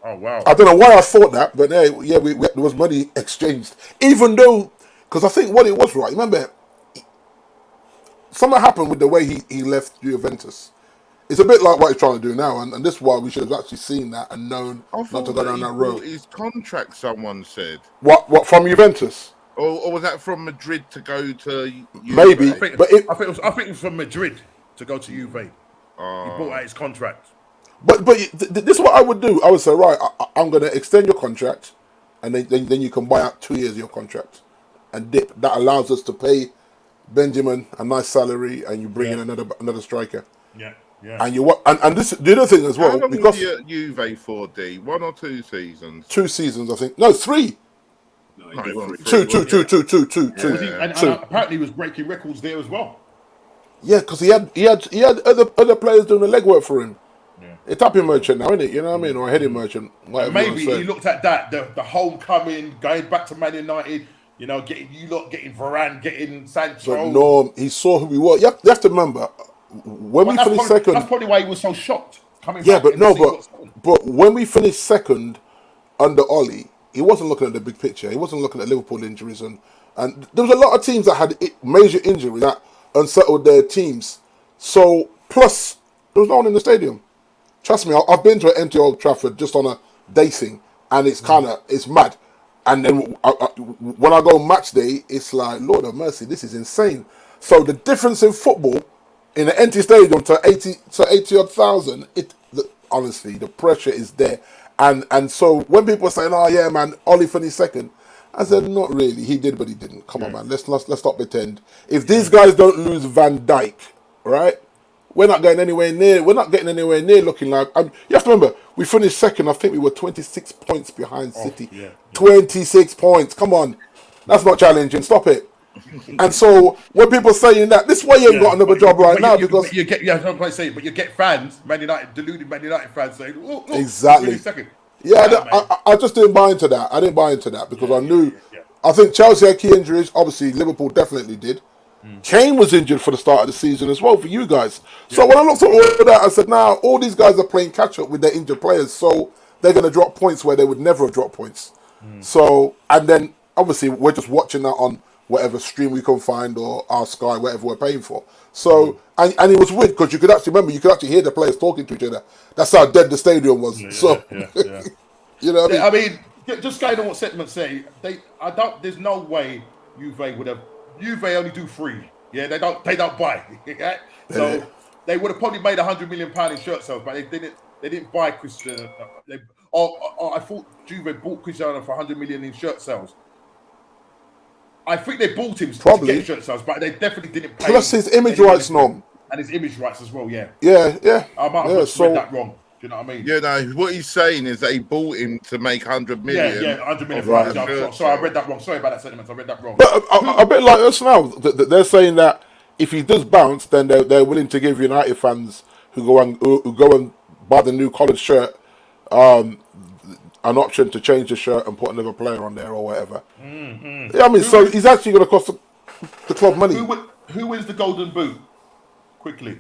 Oh wow! I don't know why I thought that, but there was money exchanged. Even though, because I think what it was, right? Remember, something happened with the way he left Juventus. It's a bit like what he's trying to do now, and this is why we should have actually seen that and known not to go down that road. His contract, someone said. What from Juventus? Or was that from Madrid to go to Juve? Maybe, I think it was from Madrid to go to Juve. He bought out his contract. But this is what I would do. I would say, right, I'm going to extend your contract, and then you can buy out 2 years of your contract and dip. That allows us to pay Benjamin a nice salary, and you bring in another striker. Yeah. And this the other thing as well. How long because was he at Juve for, D? 1 or 2 seasons? 2 seasons, I think. No, 3. No, he did Two. And apparently he was breaking records there as well. Yeah, because he had other players doing the legwork for him. Yeah. A tapping merchant now, isn't it? You know what I mean? Or a heading merchant. Maybe he looked at that, the homecoming, going back to Man United, getting Varane, getting Sancho. But no, he saw who we were. You have to remember, when we finished second. That's probably why he was so shocked coming back. Yeah, but when we finished second under Ollie, he wasn't looking at the big picture. He wasn't looking at Liverpool injuries. And there was a lot of teams that had major injuries that unsettled their teams. So, plus, there was no one in the stadium. Trust me, I've been to an empty Old Trafford just on a day thing, and it's mad. And then when I go match day, it's like, Lord of mercy, this is insane. So the difference in football in an empty stadium to 80 thousand, honestly, the pressure is there. And so when people are saying, oh yeah, man, Ollie finished second, I said, not really. He did, but he didn't. Come on, man. Let's not pretend. If these guys don't lose Van Dijk, right? We're not getting anywhere near looking like. You have to remember, we finished second. I think we were 26 points behind City. 26 points. Come on, that's not challenging. Stop it. And so when people saying that, this is why you ain't got another job right now, because you get I'm quite saying, but you get fans, deluded Man United fans saying, look, exactly. Second. Yeah, I just didn't buy into that. I didn't buy into that because I knew. I think Chelsea had key injuries. Obviously, Liverpool definitely did. Kane was injured for the start of the season as well for you guys. So when I looked at all that, I said, all these guys are playing catch up with their injured players, so they're going to drop points where they would never have dropped points. So, and then obviously we're just watching that on whatever stream we can find or our Sky, whatever we're paying for. So, and it was weird because you could actually hear the players talking to each other. That's how dead the stadium was. You know what I mean? I mean, just going on what Sentiment say, there's no way Juve would have. Juve only do 3. Yeah, they don't buy. Yeah? So they would have probably made £100 million in shirt sales, but they didn't buy Cristiano. I thought Juve bought Cristiano for £100 million in shirt sales. I think they bought him to get shirt sales, but they definitely didn't pay. Plus his image rights, Norm. And his image rights as well, yeah. Yeah. I might have read that wrong. Do you know what I mean? Yeah, no, what he's saying is that he bought him to make 100 million. Yeah, 100 million. Right. Sorry, I read that wrong. Sorry about that sentiment. I read that wrong. But a bit like us now. They're saying that if he does bounce, then they're willing to give United fans who go and buy the new collared shirt an option to change the shirt and put another player on there or whatever. Yeah, I mean, so he's actually going to cost the club money. Who wins the Golden Boot? Quickly.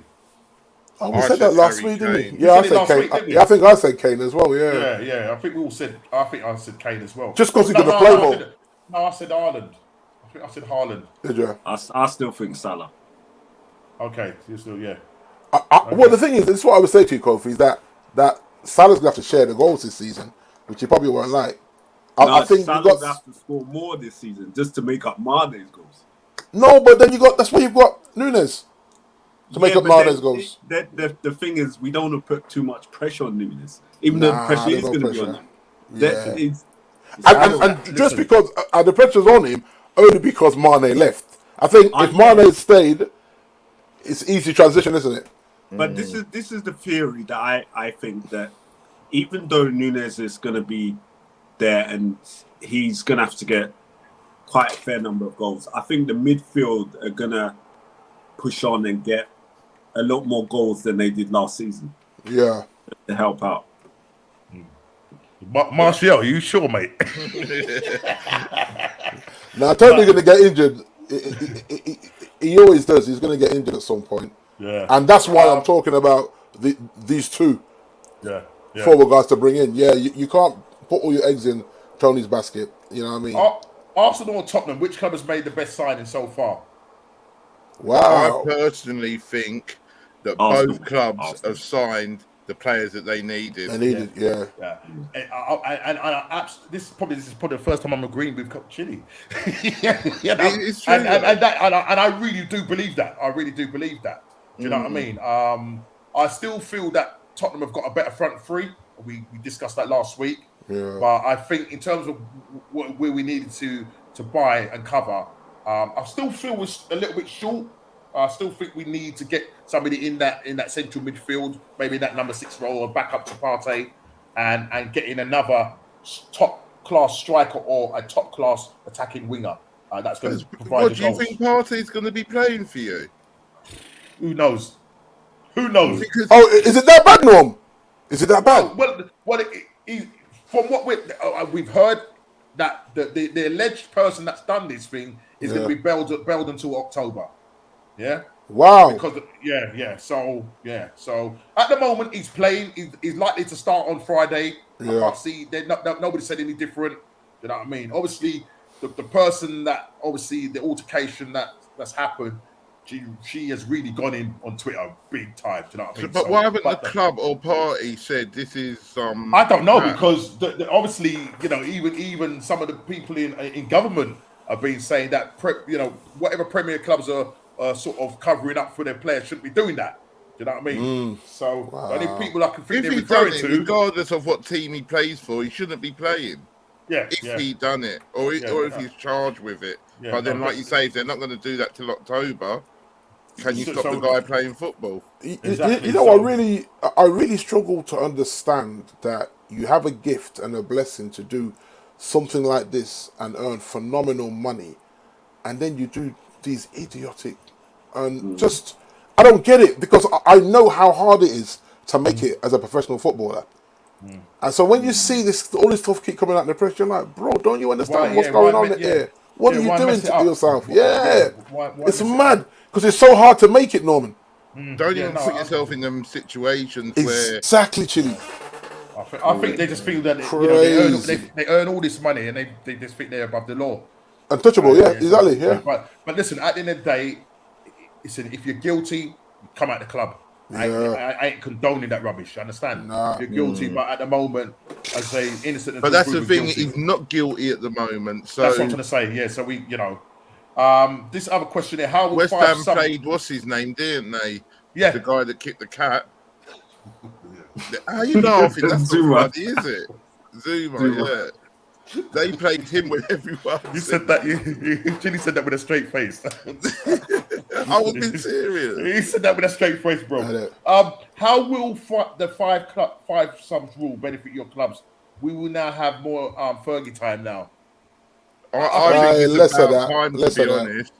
Oh, we said that last week, didn't we? Yeah, I said Kane. Yeah, I think I said Kane as well. Yeah. Yeah. I think we all said. I think I said Kane as well. Just because he's going to play more. I said Haaland. I think I said Haaland. Did you? I still think Salah. Okay, you still okay. Well, the thing is, this is what I would say to you, Kofi, is that Salah's going to have to share the goals this season, which he probably won't like. I think Salah's have to score more this season just to make up Mane's goals. No, but then that's why you've got Nunes. To make up Mane's goals. The thing is, we don't want to put too much pressure on Nunes. Even though the pressure is going to be on him. Yeah. And just because the pressure's on him, only because Mane left. I think if Mane stayed, it's easy transition, isn't it? But this is the theory that I think that even though Nunes is going to be there and he's going to have to get quite a fair number of goals, I think the midfield are going to push on and get a lot more goals than they did last season. Yeah. To help out. Martial, are you sure, mate? Now, Tony's going to get injured. He always does. He's going to get injured at some point. Yeah. And that's why I'm talking about these two forward guys to bring in. Yeah, you can't put all your eggs in Tony's basket. You know what I mean? Arsenal or Tottenham, which club has made the best signing so far? Wow. I personally think that both clubs have signed the players that they needed. Yeah. And this is probably the first time I'm agreeing with Chile. It's true. And I really do believe that. Do you know what I mean? I still feel that Tottenham have got a better front three. We discussed that last week. Yeah. But I think in terms of where we needed to buy and cover, I still feel we're a little bit short. I still think we need to get somebody in that central midfield, maybe in that number 6 role, or back up to Partey, and get in another top class striker or a top class attacking winger. That's going to provide. What do you think Partey's going to be playing for you? Who knows? Because is it that bad, Norm? Is it that bad? From what we've heard, that the alleged person that's done this thing is going to be bailed until October. Yeah. Wow. Because So at the moment he's playing. He's likely to start on Friday. Yeah. I can't see. Nobody said any different. You know what I mean? Obviously, the person that the altercation that's happened. She has really gone in on Twitter big time. Do you know what I mean? But why haven't the club or party said this is I don't know because obviously even some of the people in government have been saying that whatever Premier clubs are sort of covering up for their players shouldn't be doing that. Do you know what I mean? So the only people I can think they're referring to, regardless of what team he plays for, he shouldn't be playing. Yeah. If he done it, or if he's charged with it. Yeah, but then, like you say, if they're not going to do that till October. Can you stop the guy playing football? Exactly. You know, I really struggle to understand that you have a gift and a blessing to do something like this and earn phenomenal money, and then you do these idiotic and just I don't get it because I know how hard it is to make it as a professional footballer. And so when you see all this stuff keep coming out in the press, you're like, bro, don't you understand what's going on here? What are you doing to yourself? It's mad. Because it's so hard to make it, Norman. Don't even put yourself in them situations where... Exactly, Chile. I think they just feel that they earn all this money and they just think they're above the law. Untouchable, exactly. Yeah. But listen, at the end of the day, listen, if you're guilty, come out the club. I ain't condoning that rubbish. I understand. Nah. You're guilty, but at the moment, I say innocent. But that's the thing; he's not guilty at the moment. So that's what I'm trying to say. Yeah. So we, this other question here: how West Ham played what's his name, didn't they? Yeah, the guy that kicked the cat. How you laughing? That's not funny, is it? Zuma. Yeah. They played him with everyone. You said that. You actually said that with a straight face. I was being serious. You said that with a straight face, bro. How will the five subs rule benefit your clubs? We will now have more Fergie time now. I think it's about time, to be honest.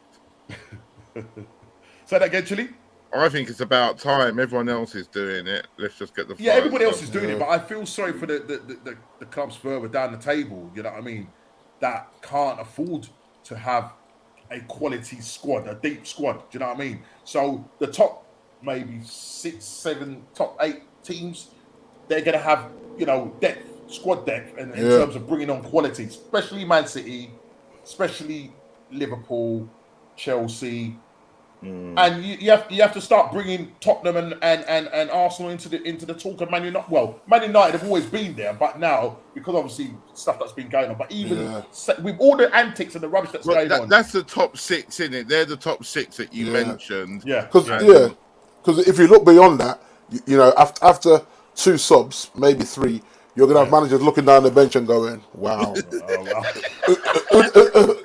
Say that again, Chili. I think it's about time. Everyone else is doing it. Let's just get the. Yeah, everybody else is doing it, but I feel sorry for the clubs further down the table. You know what I mean? That can't afford to have a quality squad, a deep squad. Do you know what I mean? So the top maybe 6, 7, top 8 teams, they're gonna have depth, squad depth, and in terms of bringing on quality, especially Man City, especially Liverpool, Chelsea. And you have to start bringing Tottenham and Arsenal into the talk of Man United. Well, Man United have always been there, but now because obviously stuff that's been going on. But even with all the antics and the rubbish that's going on, that's the top 6, isn't it? They're the top 6 that you mentioned. Yeah, because if you look beyond that, after 2 subs, maybe 3. You're going to have managers looking down the bench and going, wow.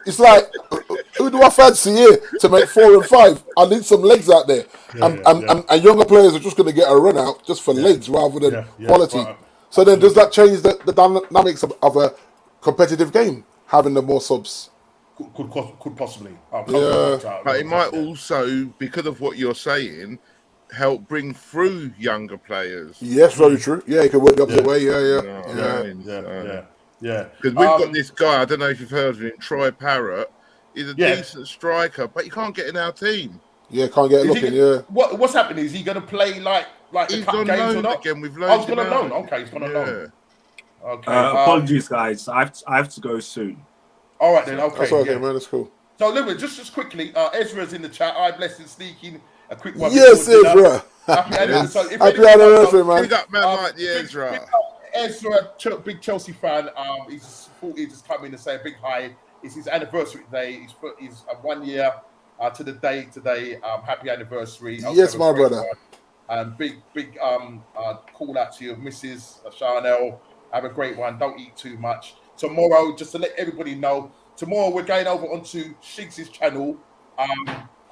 It's like, who do I fancy here to make 4 and 5? I need some legs out there. And younger players are just going to get a run out just for legs rather than quality. So then does that change the dynamics of a competitive game, having the more subs? Could possibly. But it might also, because of what you're saying, help bring through younger players. Yes, very true. Yeah, it could work the opposite way. Yeah. Because we've got this guy, I don't know if you've heard of him, Troy Parrott. He's a decent striker, but you can't get in our team. Yeah, can't get a look in, What's happening? Is he going to play like he's the cup on games loan or not? again. We've loaned him out. Okay, he's gone on loan. Okay. Apologies, guys. I have to go soon. All right, then. Okay. That's okay, man. That's cool. So, Lewin, just quickly, Ezra's in the chat. I blessed and sneaking. A quick one. Yes, Ezra. Happy anniversary, man. Big up, man, like the Ezra. Ezra, big Chelsea fan. He's just come in to say a big hi. It's his anniversary today. He's 1 year to the day today. Happy anniversary. Yes, my brother. And big call out to you, Mrs. Chanel. Have a great one. Don't eat too much. Tomorrow, just to let everybody know, tomorrow we're going over onto Shigs' channel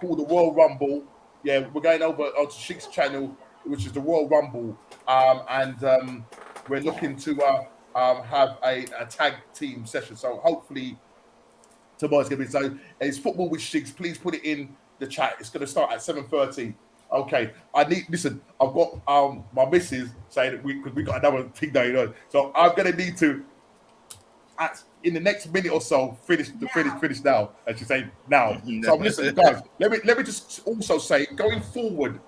called the Royal Rumble. Yeah, we're going over onto Shigs' channel, which is the Royal Rumble. And we're looking to have a tag team session. So hopefully tomorrow's going to be so. It's football with Shigs. Please put it in the chat. It's going to start at 7:30. Okay. I've got my missus saying that because we got another thing going on. So I'm going to need to, in the next minute or so, finish now. And she's saying now. So listen, guys. Let me just also say, going forward,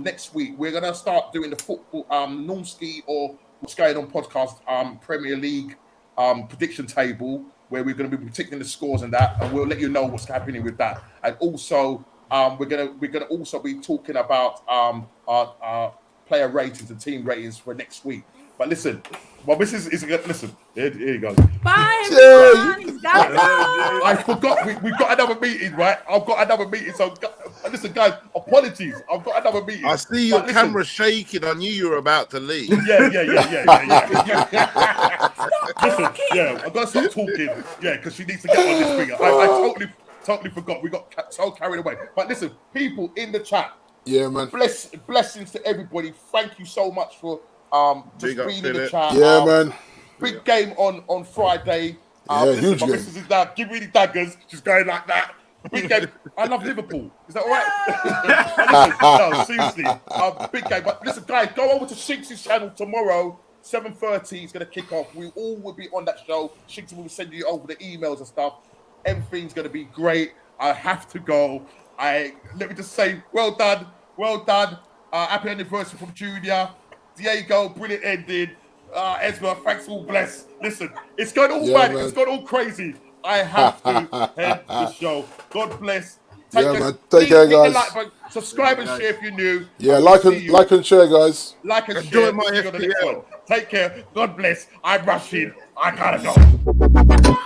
next week we're gonna start doing the football Normski or What's Going On podcast Premier League prediction table, where we're gonna be predicting the scores and that, and we'll let you know what's happening with that. And also, we're gonna also be talking about our player ratings and team ratings for next week. But listen, my missus is going to listen. Here you go. Bye, everyone. I forgot. We've got another meeting, right? I've got another meeting. So, listen, guys, apologies. I've got another meeting. I see your camera shaking. I knew you were about to leave. Yeah. Listen, I've got to stop talking. Yeah, because she needs to get on this finger. I totally forgot. We got so carried away. But listen, people in the chat. Yeah, man. Blessings to everybody. Thank you so much for just being in the chat. Yeah, man. Big game on Friday. Huge game. Missus is now giving me the daggers. She's going like that. Big game. I love Liverpool. Is that all right? No, seriously. Big game. But listen, guys, go over to Shigs' channel tomorrow. 7:30. It's going to kick off. We all will be on that show. Shigs will send you over the emails and stuff. Everything's going to be great. I have to go. Let me just say, well done. Happy anniversary from Junior. Diego, brilliant ending. Ezra, thanks, all blessed. Listen, it's going all mad. It's going all crazy. I have to end the show. God bless. Man. Take care, guys. Like button, subscribe and share if you're new. Yeah, like and share, guys. Like and Enjoy share. my See you on the next FPL. one. Take care. God bless. I'm rushing. I gotta go.